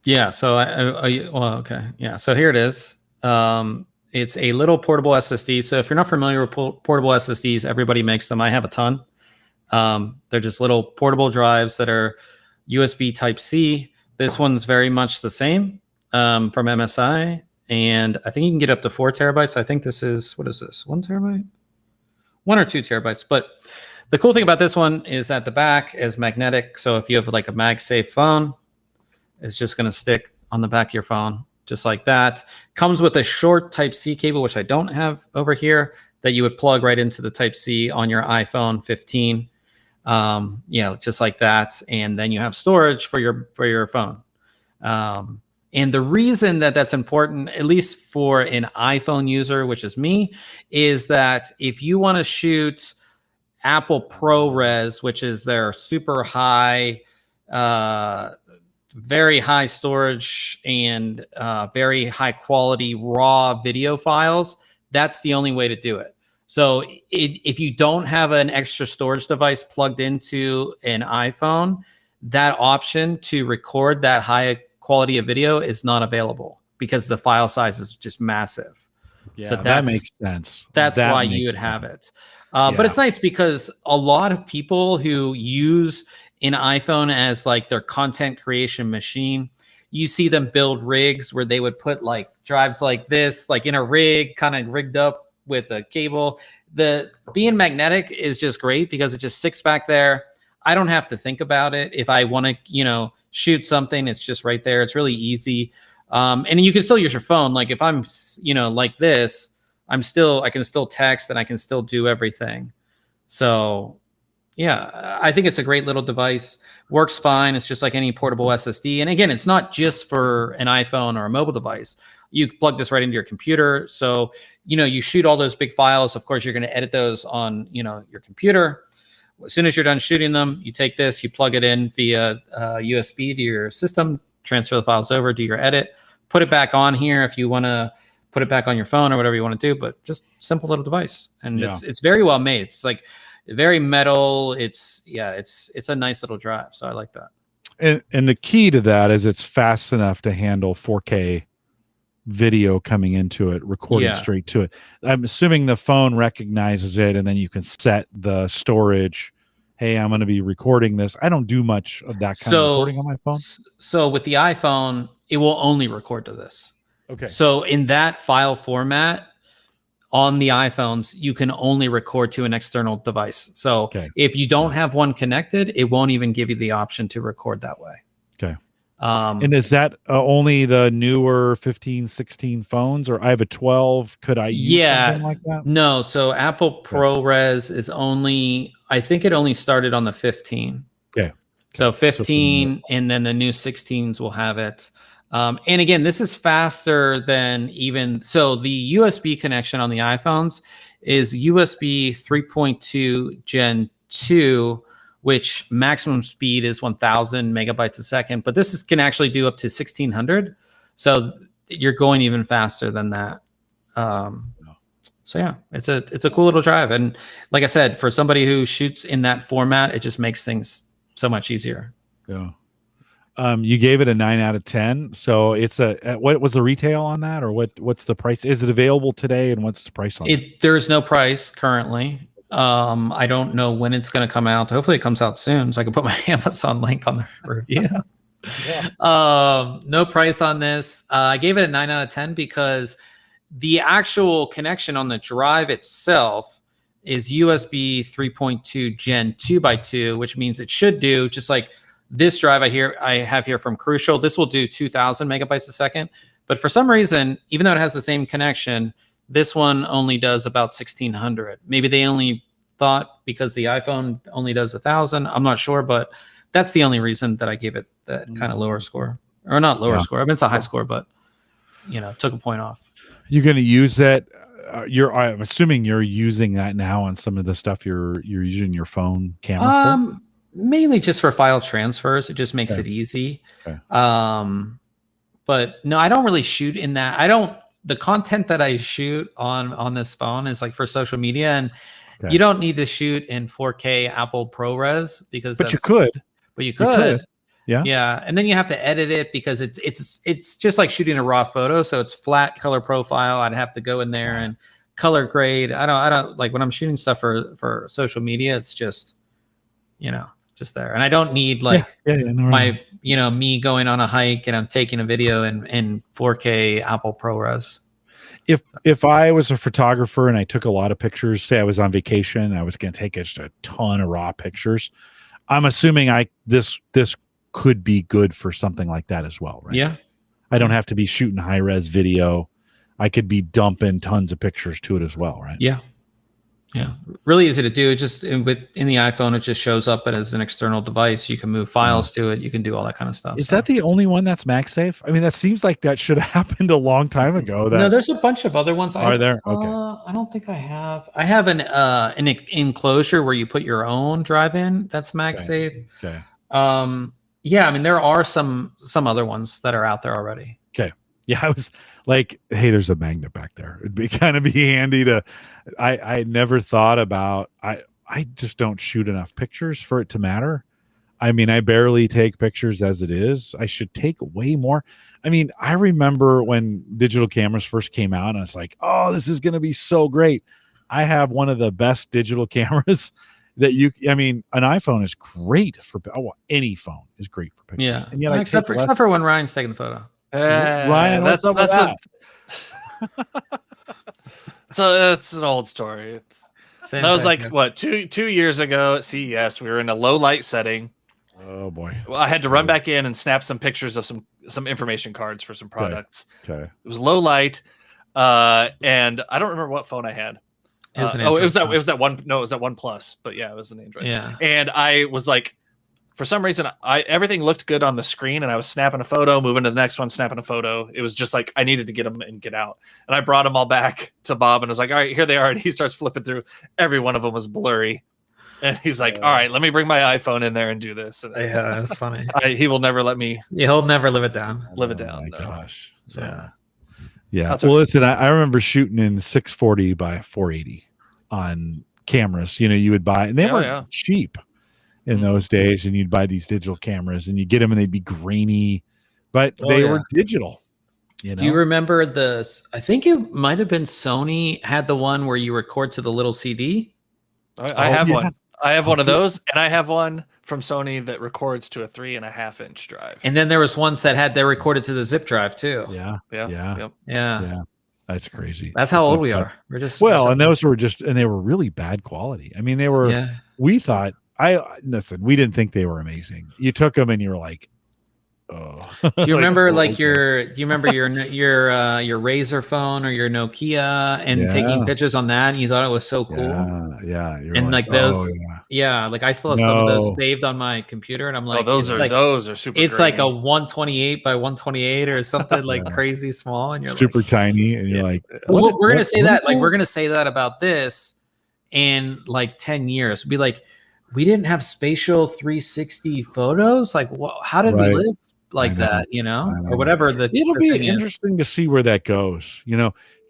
Yeah. So okay. Yeah. So here it is. It's a little portable SSD. So if you're not familiar with portable SSDs, everybody makes them. I have a ton. They're just little portable drives that are USB Type-C. This one's very much the same from MSI, and I think you can get up to 4 terabytes. I think this is, what is this, 1 terabyte? 1 or 2 terabytes. But the cool thing about this one is that the back is magnetic. So if you have like a MagSafe phone, it's just going to stick on the back of your phone, just like that. Comes with a short Type-C cable, which I don't have over here, that you would plug right into the Type-C on your iPhone 15. Just like that. And then you have storage for your phone. And the reason that that's important, at least for an iPhone user, which is me, is that if you want to shoot Apple ProRes, which is their super high, very high storage and very high quality raw video files, that's the only way to do it. So if you don't have an extra storage device plugged into an iPhone, that option to record that high quality of video is not available because the file size is just massive. Yeah, so that makes sense. That's why you would have it. But it's nice because a lot of people who use an iPhone as like their content creation machine, you see them build rigs where they would put like drives like this, like in a rig, kind of rigged up with a cable. The being magnetic is just great because it just sticks back there. I don't have to think about it. If I want to, shoot something, it's just right there. It's really easy. And you can still use your phone. Like if I'm, like this, I can still text and I can still do everything. So yeah, I think it's a great little device. Works fine. It's just like any portable SSD. And again, it's not just for an iPhone or a mobile device. You plug this right into your computer. So, you shoot all those big files. Of course, you're going to edit those on, your computer. As soon as you're done shooting them, you take this, you plug it in via USB to your system, transfer the files over, do your edit, put it back on here if you want to put it back on your phone or whatever you want to do, but just simple little device. And it's very well made. It's like very metal. It's a nice little drive. So I like that. And the key to that is it's fast enough to handle 4K video coming into it, recording straight to it. I'm assuming the phone recognizes it, and then you can set the storage. Hey, I'm going to be recording this. I don't do much of that kind of recording on my phone. So with the iPhone, it will only record to this. Okay. So in that file format on the iPhones, you can only record to an external device. So if you don't have one connected, it won't even give you the option to record that way. Okay. And is that only the newer 15, 16 phones, or I have a 12? Could I use something like that? No. So Apple ProRes is only, I think it only started on the 15. Okay. So 15 and then the new 16s will have it. And again, this is faster than so the USB connection on the iPhones is USB 3.2 Gen 2, which maximum speed is 1,000 megabytes a second, but this can actually do up to 1,600. So you're going even faster than that. So yeah, it's a cool little drive. And like I said, for somebody who shoots in that format, it just makes things so much easier. Yeah. You gave it a 9 out of 10. So it's what was the retail on that, or what's the price? Is it available today, and what's the price on it? There's no price currently. I don't know when it's going to come out. Hopefully it comes out soon so I can put my Amazon link on the review. No price on this. I gave it a 9 out of 10 because the actual connection on the drive itself is USB 3.2 Gen 2x2, which means it should do just like this drive I have here from Crucial. This will do 2,000 megabytes a second. But for some reason, even though it has the same connection, this one only does about 1,600. Maybe they only thought because the iPhone only does 1,000. I'm not sure, but that's the only reason that I gave it that kind of lower score. Or not lower score. I mean, it's a high score, but took a point off. You're going to use that. I'm assuming you're using that now on some of the stuff you're using your phone camera for? Mainly just for file transfers. It just makes it easy. Okay. But no, I don't really shoot in that. The content that I shoot on this phone is like for social media, and you don't need to shoot in 4K Apple ProRes because you could. Yeah. And then you have to edit it because it's just like shooting a raw photo. So it's flat color profile. I'd have to go in there and color grade. I don't like when I'm shooting stuff for social media, it's just, just there. And I don't need like no, my, me going on a hike and I'm taking a video in 4K Apple ProRes. If I was a photographer and I took a lot of pictures, say I was on vacation, I was going to take just a ton of raw pictures. I'm assuming this could be good for something like that as well, right? Yeah. I don't have to be shooting high res video. I could be dumping tons of pictures to it as well, right? Yeah. Yeah. Really easy to do. Just in the iPhone, it just shows up as an external device. You can move files to it. You can do all that kind of stuff. Is that the only one that's MagSafe? I mean, that seems like that should have happened a long time ago. No, there's a bunch of other ones. Are there? Okay. I don't think I have. I have an enclosure where you put your own drive in. That's MagSafe. Okay. Yeah, I mean, there are some other ones that are out there already. Okay. Yeah, I was like, hey, there's a magnet back there. It'd be kind of be handy to. I never thought about. I just don't shoot enough pictures for it to matter. I mean, I barely take pictures as it is. I should take way more. I mean, I remember when digital cameras first came out, and I was like, oh, this is going to be so great. I have one of the best digital cameras that I mean, an iPhone is great for, any phone is great for pictures. Yeah. And yet except for when Ryan's taking the photo. Ryan, that's so it's an old story. That was like what, two years ago at CES. We were in a low light setting. Oh boy! Well, I had to run back in and snap some pictures of some information cards for some products. Okay. It was low light, and I don't remember what phone I had. It was that one. No, it was that OnePlus. But yeah, it was an Android. Yeah. And I was like, for some reason, everything looked good on the screen, and I was snapping a photo, moving to the next one, snapping a photo. It was just like I needed to get them and get out. And I brought them all back to Bob, and I was like, all right, here they are. And he starts flipping through. Every one of them was blurry. And he's like, all right, let me bring my iPhone in there and do this. And yeah, that's funny. He will never let me. He'll never live it down. Live it down. Oh my no. gosh. So, yeah. Well, listen, I remember shooting in 640 by 480 on cameras. You would buy, and they weren't cheap in those days. And you'd buy these digital cameras, and you get them, and they'd be grainy, but they were digital. Do you remember I think it might have been Sony had the one where you record to the little CD. I have one. I have one of those, and I have one from Sony that records to a 3.5-inch drive. And then there was ones that they recorded to the zip drive too. Yeah. That's crazy. That's how old we are. We're just and those were and they were really bad quality. I mean, they were. We thought we didn't think they were amazing. You took them and you were like, oh. Do you remember your Razr phone or your Nokia and taking pictures on that? And you thought it was so cool. Yeah. And like those, like I still have some of those saved on my computer, and I'm like, those are super. It's like a 128 by 128 or something like crazy small, and you're super like, tiny, and you're like, we're gonna say that. Like we're gonna say that about this in like 10 years. Be like, we didn't have spatial 360 photos. Like, how did we live like that? Or whatever. It'll be interesting to see where that goes.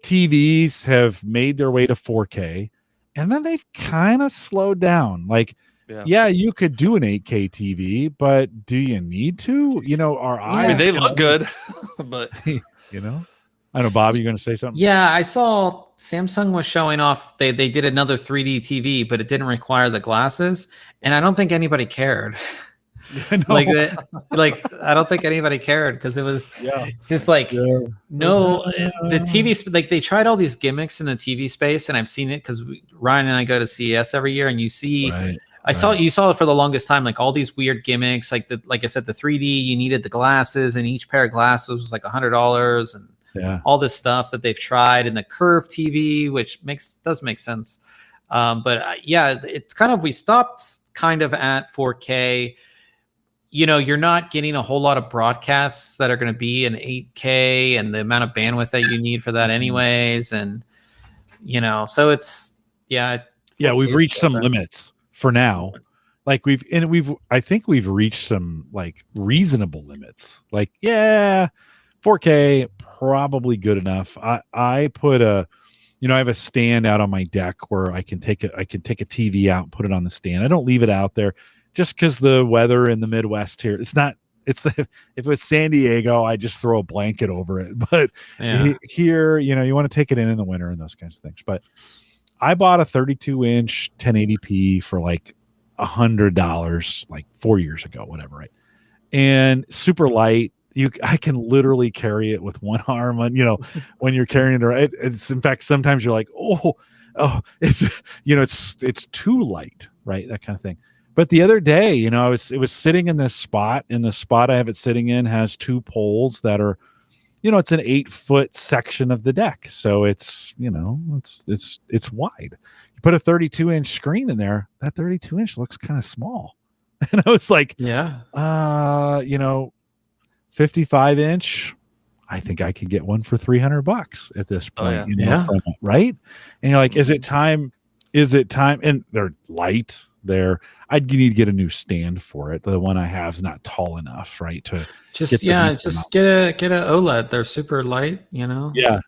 TVs have made their way to 4K, and then they've kind of slowed down. Like, you could do an 8K TV, but do you need to? Our eyes. I mean, they look good, but I know, Bob, you're going to say something? Yeah, I saw Samsung was showing off. They did another 3D TV, but it didn't require the glasses, and I don't think anybody cared. Like I don't think anybody cared because it was just like the TV like they tried all these gimmicks in the TV space, and I've seen it because Ryan and I go to CES every year, and you see you saw it for the longest time, like all these weird gimmicks, like I said, the 3D, you needed the glasses, and each pair of glasses was like $100, and all this stuff that they've tried, and the curved TV, which does make sense, but it's kind of, we stopped kind of at 4K. You're not getting a whole lot of broadcasts that are going to be in 8K, and the amount of bandwidth that you need for that anyways. And, so it's, we've reached some limits for now. Like I think we've reached some like reasonable limits. Like, 4K, probably good enough. I put I have a stand out on my deck where I can take a TV out and put it on the stand. I don't leave it out there. Just because the weather in the Midwest here, if it's San Diego, I just throw a blanket over it. But here, you want to take it in the winter and those kinds of things. But I bought a 32-inch 1080p for like $100 like 4 years ago, whatever, right? And super light. I can literally carry it with one arm on, when you're carrying it around. It's, in fact, sometimes you're like, oh, it's, it's too light, right? That kind of thing. But the other day, it was sitting in this spot, and the spot I have it sitting in has two poles that are, it's an 8-foot section of the deck. So it's, it's wide. You put a 32-inch screen in there, that 32-inch looks kind of small. And I was like, 55-inch, I think I could get one for $300 at this point. Right? And you're like, is it time? And they're light. I'd need to get a new stand for it. The one I have is not tall enough, right? To just get a OLED. They're super light, Yeah.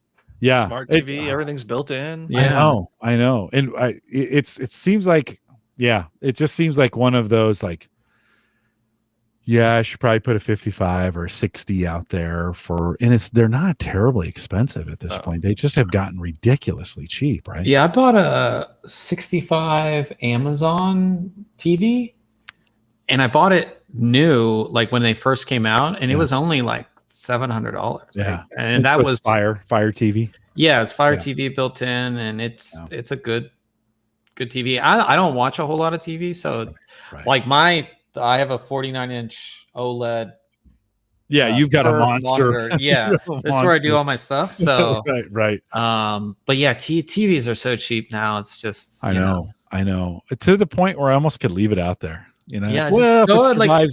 Smart TV, everything's built in. Yeah. I know. And it seems like, it just seems like one of those like, I should probably put a 55 or 60 out there and they're not terribly expensive at this point. They just have gotten ridiculously cheap, right? Yeah, I bought a 65 Amazon TV, and I bought it new, like when they first came out, and it was only like $700. Yeah, and that was Fire TV. Yeah, it's Fire TV built in, and it's a good TV. I don't watch a whole lot of TV, so like I have a 49-inch OLED. Yeah, you've got a monster. Yeah, this is where I do all my stuff. So right. But yeah, TVs are so cheap now. It's just I know. To the point where I almost could leave it out there. Yeah. Well, go like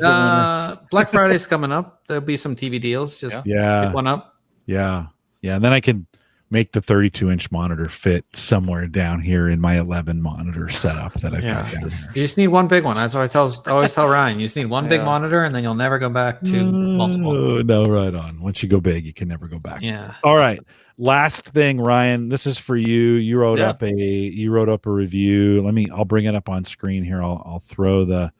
Black Friday's coming up. There'll be some TV deals. Just pick one up. Yeah, and then I can make the 32-inch monitor fit somewhere down here in my 11 monitor setup that I've got down here. You just need one big one. That's what I always tell Ryan. You just need one big monitor, and then you'll never go back to multiple. No, right on. Once you go big, you can never go back. Yeah. All right. Last thing, Ryan. This is for you. You wrote up a review. I'll bring it up on screen here. I'll throw the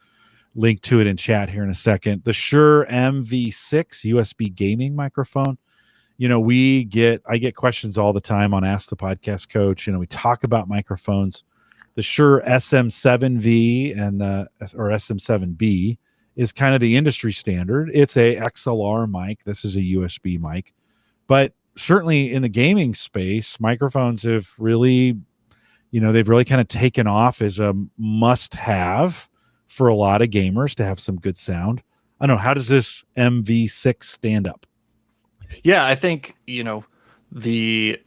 link to it in chat here in a second. The Shure MV6 USB gaming microphone. I get questions all the time on Ask the Podcast Coach. We talk about microphones. The Shure SM7V or SM7B is kind of the industry standard. It's a XLR mic. This is a USB mic. But certainly in the gaming space, microphones have really, they've really kind of taken off as a must-have for a lot of gamers to have some good sound. I don't know. How does this MV6 stand up? Yeah, I think, the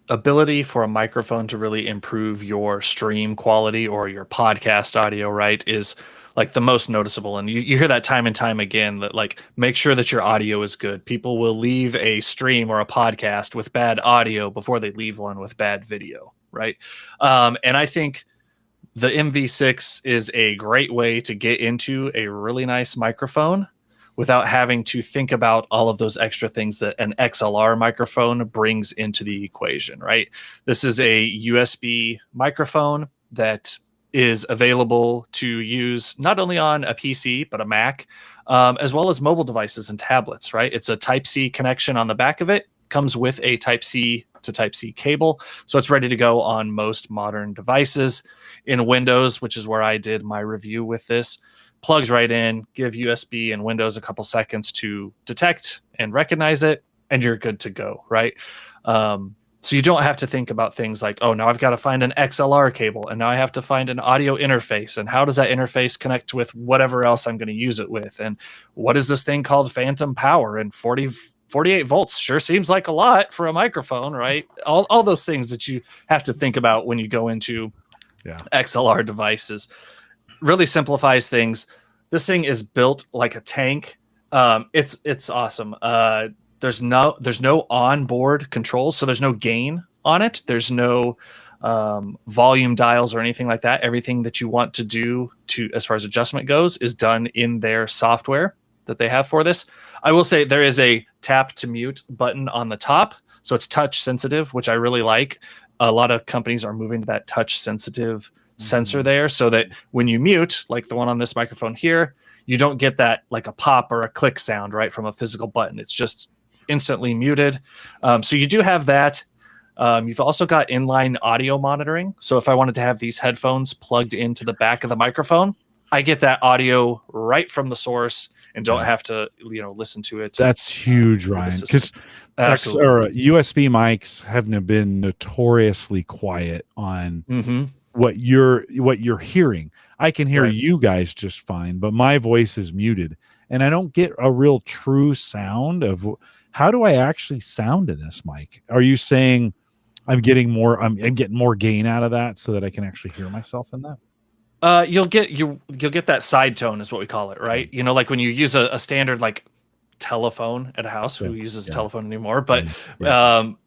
ability for a microphone to really improve your stream quality or your podcast audio, right, is like the most noticeable. And you hear that time and time again, that like, make sure that your audio is good. People will leave a stream or a podcast with bad audio before they leave one with bad video, right? And I think the MV6 is a great way to get into a really nice microphone without having to think about all of those extra things that an XLR microphone brings into the equation, right? This is a USB microphone that is available to use not only on a PC, but a Mac, as well as mobile devices and tablets, right? It's a Type-C connection on the back of it, comes with a Type-C to Type-C cable, so it's ready to go on most modern devices. In Windows, which is where I did my review with this, plugs right in, give USB and Windows a couple seconds to detect and recognize it, and you're good to go, right? So you don't have to think about things like, oh, now I've got to find an XLR cable, and now I have to find an audio interface, and how does that interface connect with whatever else I'm going to use it with, and what is this thing called phantom power, and 48 volts sure seems like a lot for a microphone, right? All those things that you have to think about when you go into XLR devices. Really simplifies things. This thing is built like a tank. It's awesome. There's no onboard controls, so there's no gain on it. There's no volume dials or anything like that. Everything that you want to do as far as adjustment goes is done in their software that they have for this. I will say there is a tap to mute button on the top, so it's touch sensitive, which I really like. A lot of companies are moving to that touch sensitive sensor there, so that when you mute, like the one on this microphone here, you don't get that like a pop or a click sound right from a physical button. It's just instantly muted. So you do have that. You've also got inline audio monitoring. So if I wanted to have these headphones plugged into the back of the microphone, I get that audio right from the source and don't have to, listen to it. That's huge, Ryan, because USB mics have been notoriously quiet on what you're hearing. I can hear you guys just fine, but my voice is muted, and I don't get a real true sound of how do I actually sound in this mic. Are you saying I'm getting more gain out of that so that I can actually hear myself in that? You'll get that side tone is what we call it, right? Like when you use a standard like telephone at a house. Who uses a telephone anymore? But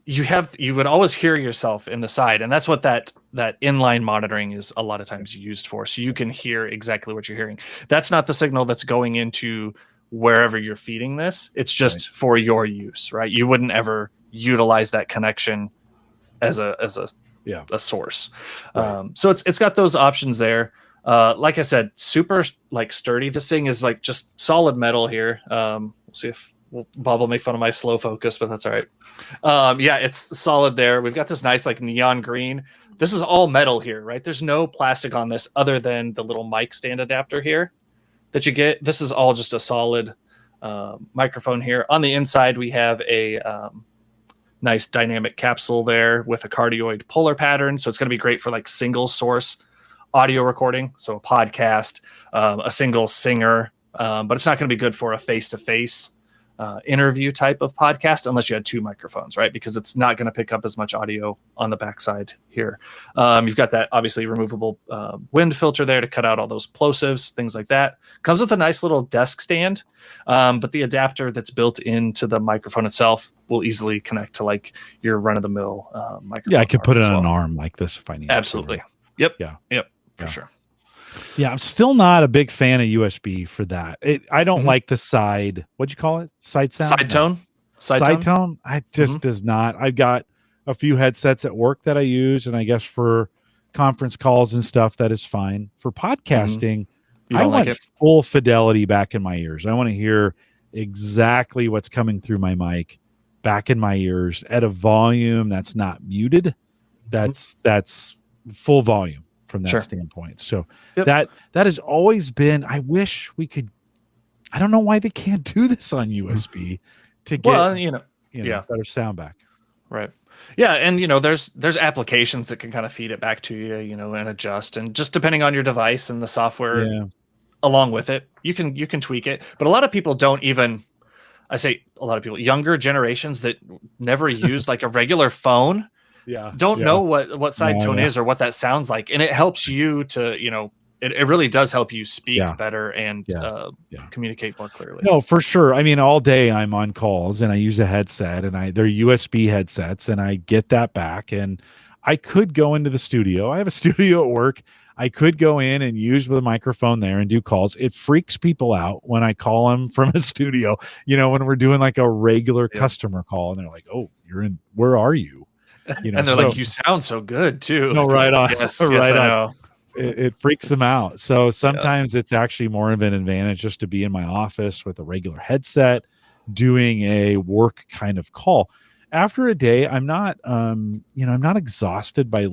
you would always hear yourself in the side, and that's what that inline monitoring is a lot of times used for. So you can hear exactly what you're hearing. That's not the signal that's going into wherever you're feeding this. It's just for your use, right? You wouldn't ever utilize that connection as a source. So it's got those options there. Like I said, super like sturdy. This thing is like just solid metal here. We'll see if Bob will make fun of my slow focus, but that's all right. It's solid there. We've got this nice like neon green. This is all metal here, right? There's no plastic on this other than the little mic stand adapter here that you get. This is all just a solid microphone here. On the inside, we have a nice dynamic capsule there with a cardioid polar pattern. So it's going to be great for like single source audio recording. So a podcast, a single singer, but it's not going to be good for a face-to-face interview type of podcast unless you had two microphones, right? Because it's not going to pick up as much audio on the backside here. You've got that obviously removable wind filter there to cut out all those plosives, things like that. Comes with a nice little desk stand, but the adapter that's built into the microphone itself will easily connect to like your run-of-the-mill microphone. Yeah, I could put it on an arm like this if I need. Absolutely. Yep. For sure. Yeah, I'm still not a big fan of USB for that. I don't like the side. What'd you call it? Side sound? Side tone? I just does not. I've got a few headsets at work that I use, and I guess for conference calls and stuff, that is fine. For podcasting, I want full fidelity back in my ears. I want to hear exactly what's coming through my mic back in my ears at a volume that's not muted. That's full volume. From that standpoint. So that has always been, I wish we could, I don't know why they can't do this on USB to get better sound back. Right. Yeah. And there's applications that can kind of feed it back to you, and adjust, and just depending on your device and the software along with it, you can tweak it. But a lot of people don't even, I say a lot of people, younger generations that never use like a regular phone don't know what side tone is or what that sounds like, and it helps you to it really does help you speak better and communicate more clearly. No, for sure. I mean, all day I'm on calls and I use a headset, and they're USB headsets, and I get that back, and I could go into the studio. I have a studio at work. I could go in and use the microphone there and do calls. It freaks people out when I call them from a studio, when we're doing like a regular customer call, and they're like, "Oh, you're in, where are you?" And they're like, "You sound so good too." No, right on. Yes, right I on. know. It freaks them out. So sometimes it's actually more of an advantage just to be in my office with a regular headset doing a work kind of call. After a day, I'm not I'm not exhausted by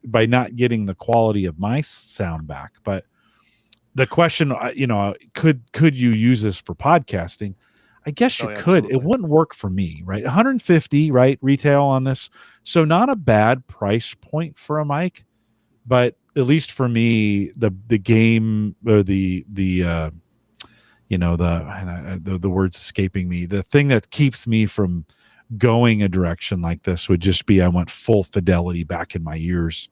by not getting the quality of my sound back. But the question, could you use this for podcasting? I guess you could. Absolutely. It wouldn't work for me, right? 150, right? Retail on this. So not a bad price point for a mic, but at least for me, the game or the words escaping me, the thing that keeps me from going a direction like this would just be I want full fidelity back in my ears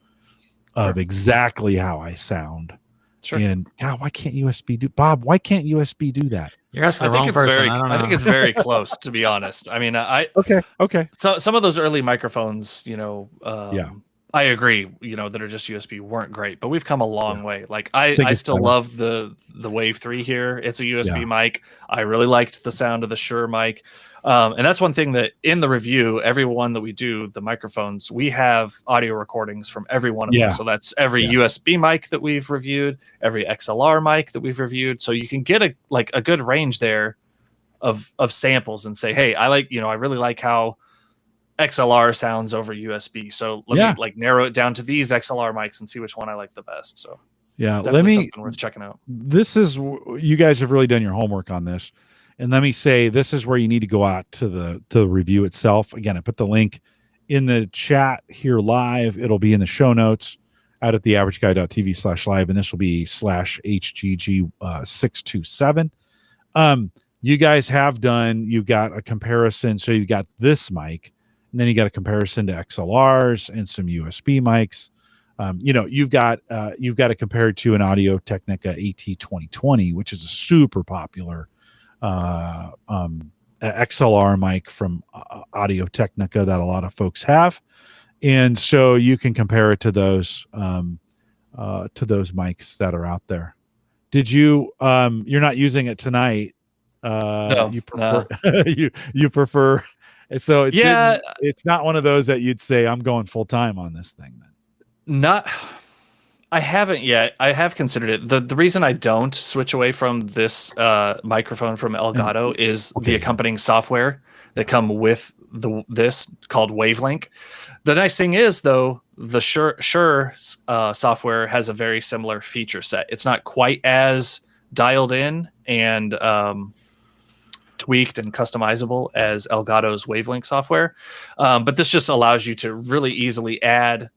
of exactly how I sound. Sure. And God, why can't USB do Bob? Why can't USB do that? You're asking the wrong person. I think it's very close, to be honest. I mean, okay. So some of those early microphones, I agree, that are just USB weren't great, but we've come a long way. Like I still love the Wave 3 here. It's a USB mic. I really liked the sound of the Shure mic. And that's one thing that in the review, every one that we do, the microphones, we have audio recordings from every one of them. So that's every USB mic that we've reviewed, every XLR mic that we've reviewed. So you can get a good range there of samples and say, hey, I really like how XLR sounds over USB. So let me narrow it down to these XLR mics and see which one I like the best. So Yeah, Definitely something worth checking out. This is, you guys have really done your homework on this, and let me say, this is where you need to go out to the review itself. Again, I put the link in the chat here live. It'll be in the show notes out at theaverageguy.tv/live, and this will be /HGG627. You guys have done, you've got a comparison. So you've got this mic, and then you got a comparison to XLRs and some USB mics. You've got to compare it to an Audio Technica AT2020, which is a super popular XLR mic from Audio Technica that a lot of folks have, and so you can compare it to those mics that are out there. Did you? You're not using it tonight. No, you prefer you prefer. So it's not one of those that you'd say I'm going full time on this thing. Then I haven't yet. I have considered it. The reason I don't switch away from this microphone from Elgato is the accompanying software that come with this called Wavelink. The nice thing is, though, the Shure software has a very similar feature set. It's not quite as dialed in and tweaked and customizable as Elgato's Wavelink software, but this just allows you to really easily add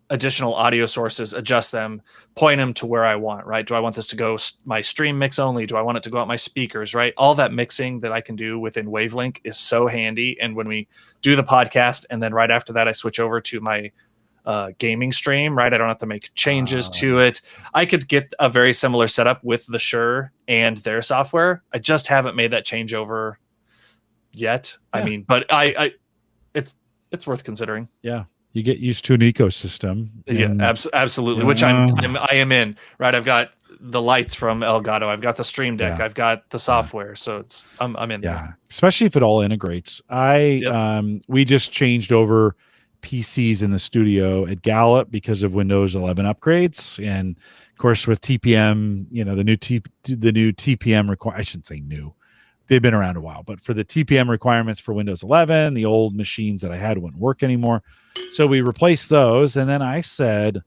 additional audio sources, adjust them, point them to where I want, right? Do I want this to go my stream mix only? Do I want it to go out my speakers, right? All that mixing that I can do within Wavelink is so handy. And when we do the podcast, and then right after that, I switch over to my gaming stream, right? I don't have to make changes to it. I could get a very similar setup with the Shure and their software. I just haven't made that changeover yet. Yeah. I mean, but it's worth considering. Yeah. You get used to an ecosystem. Yeah, absolutely. Which I am in, right? I've got the lights from Elgato. I've got the Stream Deck. I've got the software. So I'm in there. Especially if it all integrates. We just changed over PCs in the studio at Gallup because of Windows 11 upgrades. And of course with TPM, the new TPM I shouldn't say new. They've been around a while, but for the TPM requirements for Windows 11, the old machines that I had wouldn't work anymore. So we replaced those. And then I said,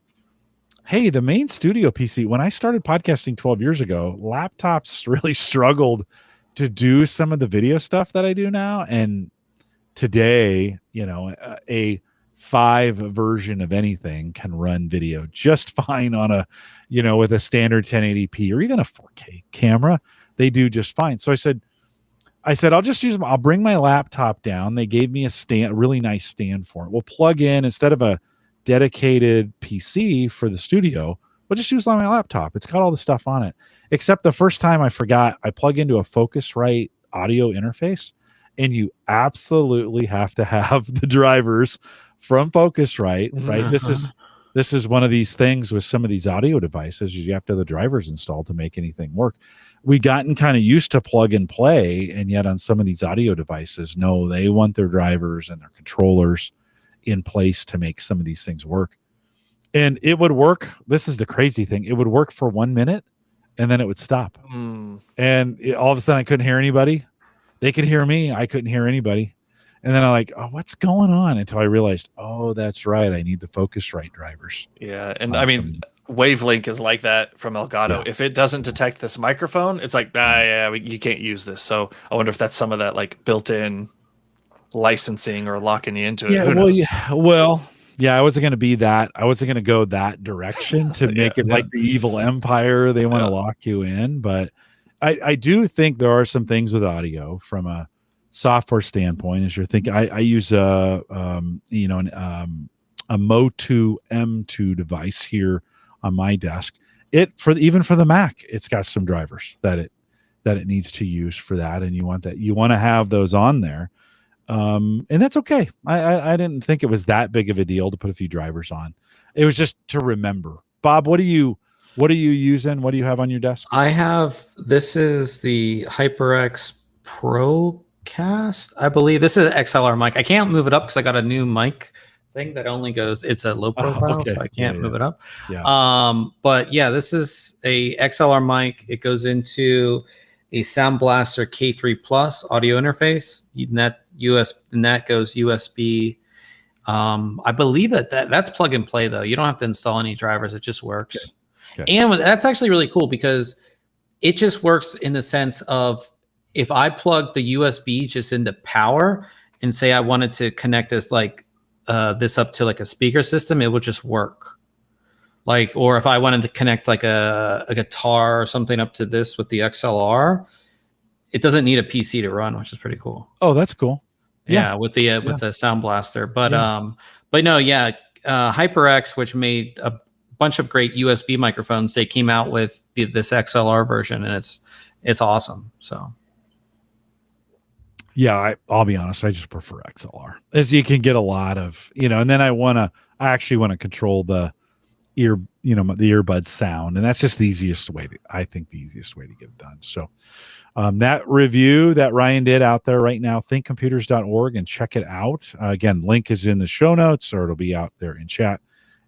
hey, the main studio PC, when I started podcasting 12 years ago, laptops really struggled to do some of the video stuff that I do now. And today, a 5 version of anything can run video just fine on a, with a standard 1080p or even a 4K camera. They do just fine. So I said, I'll just use them. I'll bring my laptop down. They gave me a really nice stand for it. We'll plug in, instead of a dedicated PC for the studio, we'll just use it on my laptop. It's got all the stuff on it. Except the first time I forgot, I plug into a Focusrite audio interface, and you absolutely have to have the drivers from Focusrite, right? This is one of these things with some of these audio devices. You have to have the drivers installed to make anything work. We gotten kind of used to plug and play, and yet on some of these audio devices, no, they want their drivers and their controllers in place to make some of these things work. And it would work. This is the crazy thing. It would work for 1 minute, and then it would stop. And all of a sudden I couldn't hear anybody. They could hear me. I couldn't hear anybody. And then I'm like, oh, what's going on? Until I realized, oh, that's right. I need the Focusrite drivers. Yeah. And I mean, Wavelink is like that from Elgato. Yeah. If it doesn't detect this microphone, it's like, you can't use this. So I wonder if that's some of that like built-in licensing or locking you into it. Yeah. I wasn't going to be that. I wasn't going to go that direction to make it like the evil empire. They want to lock you in. But I do think there are some things with audio from a software standpoint, as you're thinking. I use a Motu M2 device here on my desk. Even for the Mac, it's got some drivers that it needs to use for that, and you want to have those on there, and that's okay. I didn't think it was that big of a deal to put a few drivers on. It was just to remember. Bob, what are you using? What do you have on your desk? This is the HyperX Pro Cast, I believe. This is an XLR mic. I can't move it up because I got a new mic thing that only goes, it's a low profile, so I can't move it up. But yeah, this is a XLR mic. It goes into a Sound Blaster K3 Plus audio interface. That goes USB. I believe that's plug and play though. You don't have to install any drivers. It just works. And that's actually really cool because it just works in the sense of if I plug the USB just into power and say I wanted to connect this this up to like a speaker system, it would just work. Like, or if I wanted to connect like a guitar or something up to this with the XLR, it doesn't need a PC to run, which is pretty cool. Oh, that's cool. Yeah, with the Sound Blaster. But no, HyperX, which made a bunch of great USB microphones, they came out with this XLR version, and it's awesome. So yeah, I'll be honest, I just prefer XLR, as you can get a lot of, and then I actually want to control the ear, the earbud sound, and that's just the easiest way to get it done. So that review that Ryan did out there right now, thinkcomputers.org, and check it out. Again, link is in the show notes, or it'll be out there in chat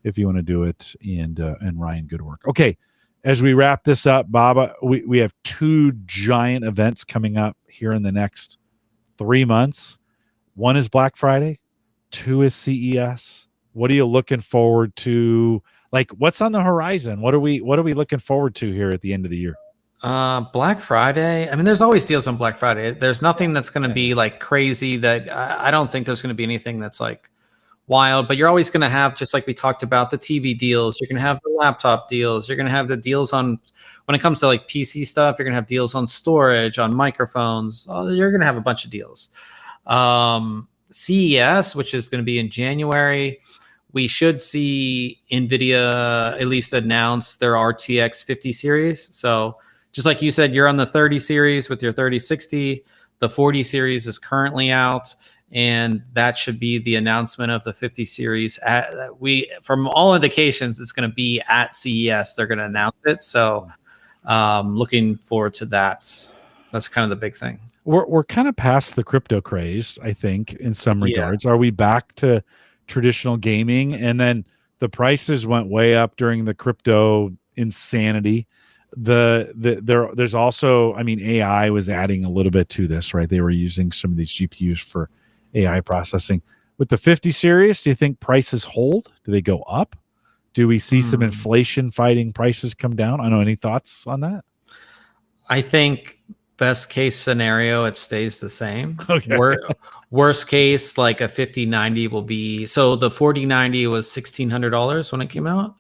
if you want to do it. And Ryan, good work. Okay, as we wrap this up, Bob, we have 2 giant events coming up here in the next 3 months. One is Black Friday, 2 is CES. What are you looking forward to? Like, what's on the horizon? What are we looking forward to here at the end of the year? Black Friday. I mean, there's always deals on Black Friday. There's nothing that's going to be like crazy. That I don't think there's going to be anything that's like wild. But you're always going to have, just like we talked about, the TV deals. You're going to have the laptop deals. You're going to have the deals on, when it comes to like PC stuff, you're going to have deals on storage, on microphones. You're going to have a bunch of deals. CES, which is going to be in January, we should see NVIDIA at least announce their RTX 50 series. So just like you said, you're on the 30 series with your 3060. The 40 series is currently out, and that should be the announcement of the 50 series. From all indications, it's going to be at CES. They're going to announce it. So looking forward to that. That's kind of the big thing. We're kind of past the crypto craze, I think, in some regards. Are we back to traditional gaming? And then the prices went way up during the crypto insanity. There's also, I mean, AI was adding a little bit to this, right? They were using some of these GPUs for AI processing. With the 50 series, do you think prices hold? Do they go up? Do we see some inflation fighting prices come down? I don't know. Any thoughts on that? I think best case scenario, it stays the same. Okay. Worst case, like a 5090 will be, so the 4090 was $1,600 when it came out.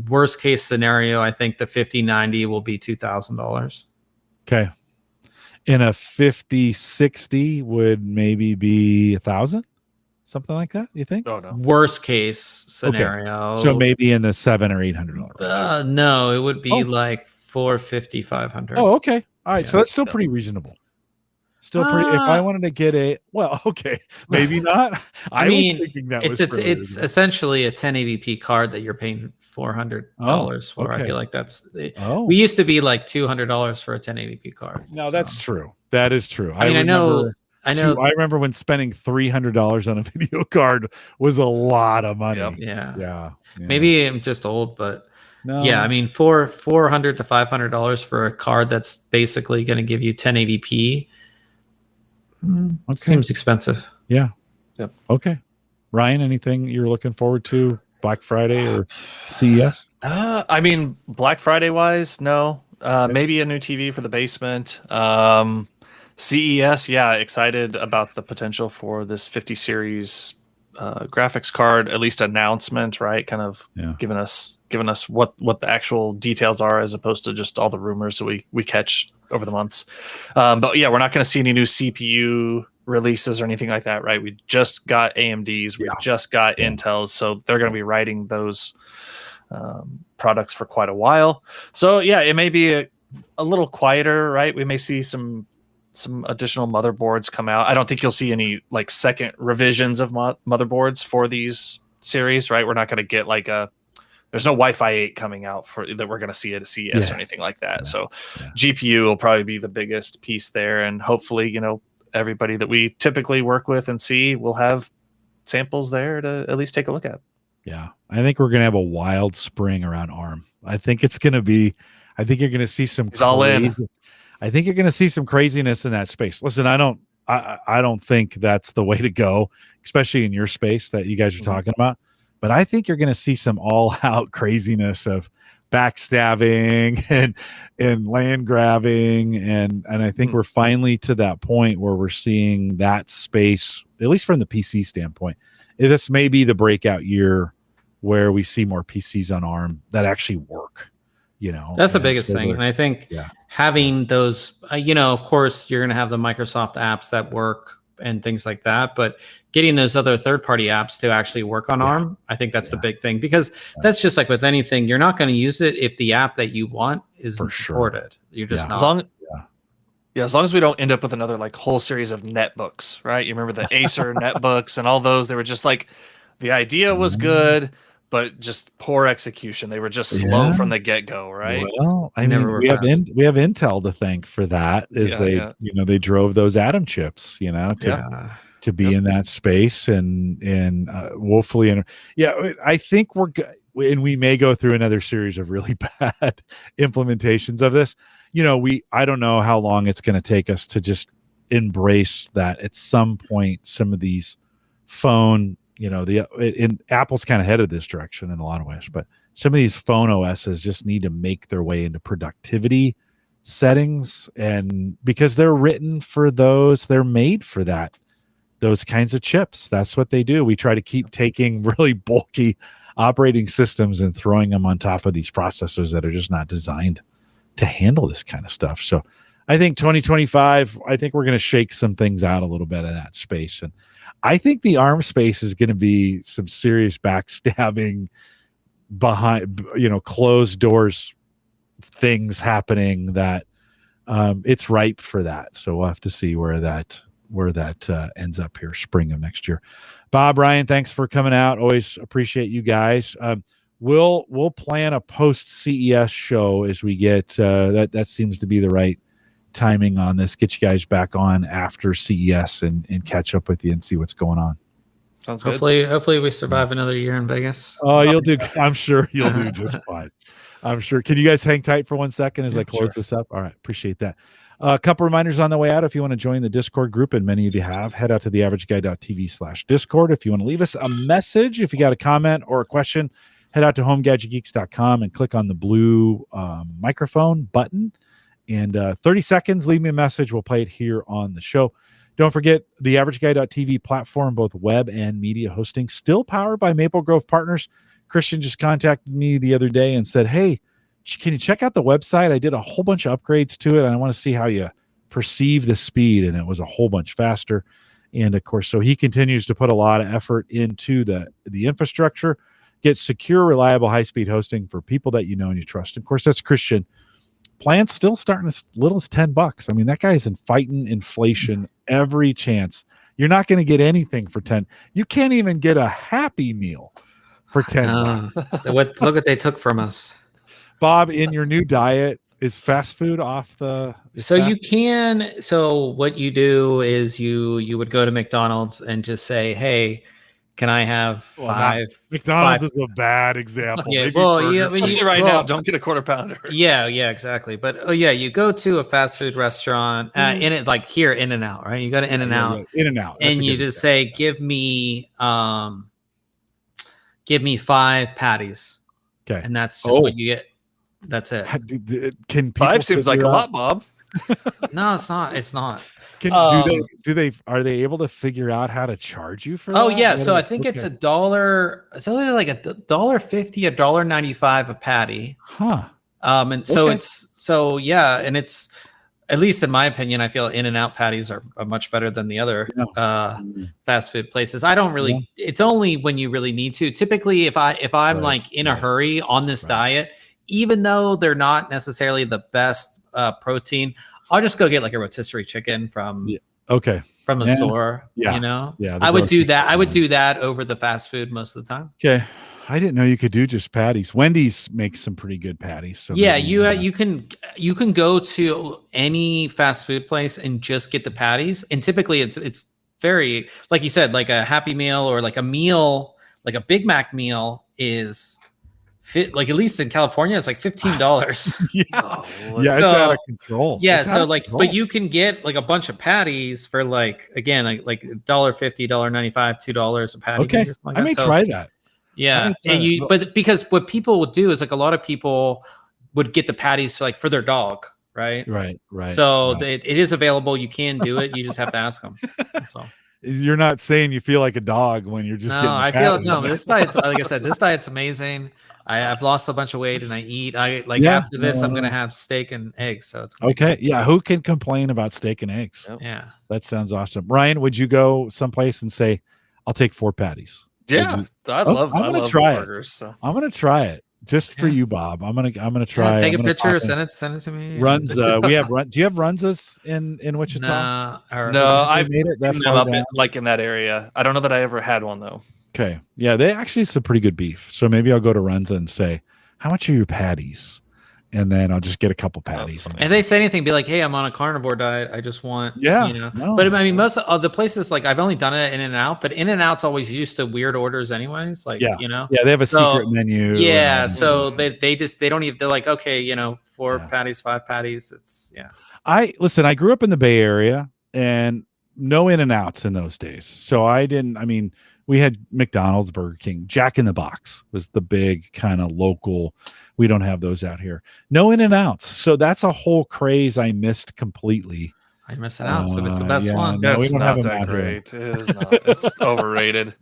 Worst case scenario, I think the 5090 will be $2,000. Okay. And a 5060 would maybe be 1,000, something like that. You think? Oh no. Worst case scenario. Okay. So maybe in the $700 or $800. No, it would be like 450, 500. Oh, okay. All right. Yeah, so that's still pretty reasonable. Still pretty. If I wanted to get okay, maybe not. I mean, was thinking that it's essentially a 1080p card that you're paying $400 for. Okay. I feel like that's. We used to be like $200 for a 1080p card. No, that's true. That is true. I mean, I know. I remember when spending $300 on a video card was a lot of money. Yep. Yeah. Maybe I'm just old, but. No. Yeah, I mean, $400 to $500 for a card that's basically going to give you 1080p seems expensive. Yeah. Yep. Okay. Ryan, anything you're looking forward to Black Friday or CES? I mean, Black Friday wise, no. Maybe a new TV for the basement. CES, excited about the potential for this 50 series graphics card, at least announcement, right? Kind of giving us what the actual details are, as opposed to just all the rumors that we catch over the months. But yeah, we're not going to see any new CPU releases or anything like that, right? We just got AMDs, we just got Intels, so they're going to be writing those products for quite a while. So yeah, it may be a little quieter, right? We may see some additional motherboards come out. I don't think you'll see any like second revisions of motherboards for these series, right? We're not going to get like there's no Wi-Fi 8 coming out that we're going to see at a CES or anything like that. So GPU will probably be the biggest piece there. And hopefully, everybody that we typically work with and see will have samples there to at least take a look at. Yeah. I think we're going to have a wild spring around ARM. I think you're going to see some I think you're going to see some craziness in that space. Listen, I don't think that's the way to go, especially in your space that you guys are talking about. but I think you're going to see some all-out craziness of backstabbing and land grabbing, and I think we're finally to that point where we're seeing that space, at least from the PC standpoint. This may be the breakout year where we see more PCs on ARM that actually work. That's the biggest thing. And I think having those, of course, you're going to have the Microsoft apps that work and things like that, but getting those other third-party apps to actually work on ARM, I think that's the big thing, because that's just like with anything, you're not going to use it if the app that you want isn't supported. You're just not. As long as we don't end up with another like whole series of netbooks, right? You remember the Acer netbooks and all those? They were just like, the idea was good, but just poor execution. They were just slow from the get-go, right? Well, I mean, we have Intel to thank for that. They drove those Atom chips, to be in that space and woefully. I think we're good, and we may go through another series of really bad implementations of this. I don't know how long it's going to take us to just embrace that. At some point, some of these phone. Apple's kind of headed this direction in a lot of ways, but some of these phone OSs just need to make their way into productivity settings, and because they're written for those, they're made for those kinds of chips. That's what they do. We try to keep taking really bulky operating systems and throwing them on top of these processors that are just not designed to handle this kind of stuff. So I think 2025, I think we're going to shake some things out a little bit in that space. And I think the ARM space is going to be some serious backstabbing behind, closed doors things happening that it's ripe for that. So we'll have to see where that ends up here spring of next year. Bob, Ryan, thanks for coming out. Always appreciate you guys. We'll plan a post CES show as we get that seems to be the right timing on this. Get you guys back on after CES and catch up with you and see what's going on. Sounds good. Hopefully we survive another year in Vegas. Oh, you'll do. I'm sure you'll do just fine. I'm sure. Can you guys hang tight for 1 second as I close this up? All right. Appreciate that. A couple reminders on the way out. If you want to join the Discord group, and many of you have, head out to theaverageguy.tv/Discord. If you want to leave us a message, if you got a comment or a question, head out to homegadgetgeeks.com and click on the blue microphone button. And 30 seconds, leave me a message. We'll play it here on the show. Don't forget the AverageGuy.tv platform, both web and media hosting, still powered by Maple Grove Partners. Christian just contacted me the other day and said, hey, can you check out the website? I did a whole bunch of upgrades to it, and I want to see how you perceive the speed. And it was a whole bunch faster. And, of course, so he continues to put a lot of effort into the infrastructure, get secure, reliable, high-speed hosting for people that you know and you trust. And, of course, that's Christian. Plans still starting as little as $10. I mean, that guy is fighting inflation every chance. You're not going to get anything for 10. You can't even get a Happy Meal for 10. Look what they took from us. Bob, in your new diet, is fast food off the? So what you do is you would go to McDonald's and just say, hey, can I have five? McDonald's is a bad example. Yeah, especially right now, don't get a quarter pounder. Yeah, exactly. But you go to a fast food restaurant, in it like here, In-N-Out, right? You go to In-N-Out, In-N-Out, and you just say, give me 5 patties. Okay, and that's just what you get. That's it. Can 5 seems like a lot, Bob? No, it's not. It's not. Are they able to figure out how to charge you for that? Oh yeah, so I think it's $1. It's only like $1.50, $1.95 a patty. Huh. And so and it's, at least in my opinion, I feel In-N-Out patties are much better than the other fast food places. I don't really. It's only when you really need to. Typically, if I'm like in a hurry on this diet, even though they're not necessarily the best protein, I'll just go get like a rotisserie chicken from the store. Yeah. I would do that. I would do that over the fast food most of the time. Okay. I didn't know you could do just patties. Wendy's makes some pretty good patties. So you can go to any fast food place and just get the patties. And typically it's very, like you said, like a Happy Meal or like a meal, like a Big Mac meal is like, at least in California, it's like $15. It's out of control. Yeah, but you can get like a bunch of patties for like $1.50, $1.95, $2 a patty. Okay, I may try that. Yeah, and but because what people would do is like a lot of people would get the patties like for their dog, right? Right. So it is available. You can do it. You just have to ask them. So you're not saying you feel like a dog when you're just. No, I feel no. This diet's like I said. This diet's amazing. I've lost a bunch of weight and I eat. After this, I'm gonna have steak and eggs. So it's okay. Yeah, who can complain about steak and eggs? Yep. Yeah, that sounds awesome. Ryan, would you go someplace and say, "I'll take 4 patties"? Yeah, I'm gonna try burgers, so. I'm gonna try it just for you, Bob. I'm gonna try. Take a picture, send it to me. Runza, we have do you have Runzas in Wichita? No, I've made it that far up in that area. I don't know that I ever had one though. Okay, yeah, they actually some pretty good beef. So maybe I'll go to Runza and say, "How much are your patties?" And then I'll just get a couple patties. And if they say anything, be like, "Hey, I'm on a carnivore diet. I just want, No. But I mean, most of the places, like I've only done it in and out, but in and out's always used to weird orders, anyways. Like, yeah, they have a secret menu. Yeah, so they don't even. They're like, okay, 4 patties, 5 patties. It's I grew up in the Bay Area and no in and outs in those days, so I didn't. I mean, we had McDonald's, Burger King, Jack in the Box was the big kind of local. We don't have those out here. No in and outs. So that's a whole craze I missed completely. I missed out. So it's the best one. No, it's not that great. It is not. It's overrated.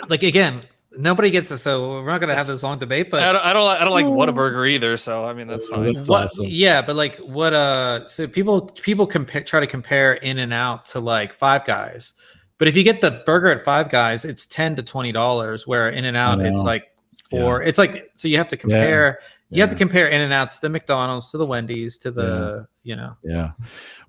Like again, nobody gets it. So we're not going to have this long debate. But I don't like Whataburger either. So I mean that's fine. That's awesome. Yeah, but like what? So people try to compare In and Out to like Five Guys. But if you get the burger at Five Guys, it's $10 to $20. Where In and Out, it's like $4. It's like so you have to compare. You have to compare In and Out to the McDonald's, to the Wendy's, to the Yeah.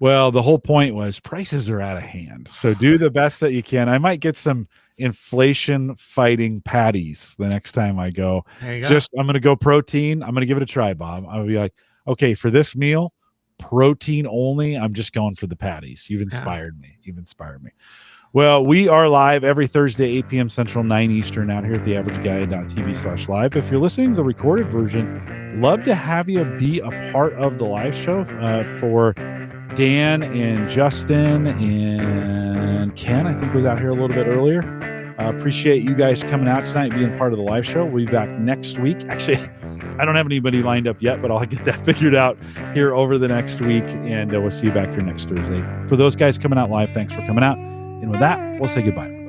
Well, the whole point was prices are out of hand, so do the best that you can. I might get some inflation fighting patties the next time I go. There you go. I'm going to go protein. I'm going to give it a try, Bob. I'm going to be like, okay, for this meal, protein only. I'm just going for the patties. You've inspired me. Well, we are live every Thursday, 8 p.m. Central, 9 Eastern, out here at theaverageguy.tv/live. If you're listening to the recorded version, love to have you be a part of the live show. For Dan and Justin and Ken, I think was out here a little bit earlier. Appreciate you guys coming out tonight, being part of the live show. We'll be back next week. Actually, I don't have anybody lined up yet, but I'll get that figured out here over the next week, and we'll see you back here next Thursday. For those guys coming out live, thanks for coming out. And with that, we'll say goodbye.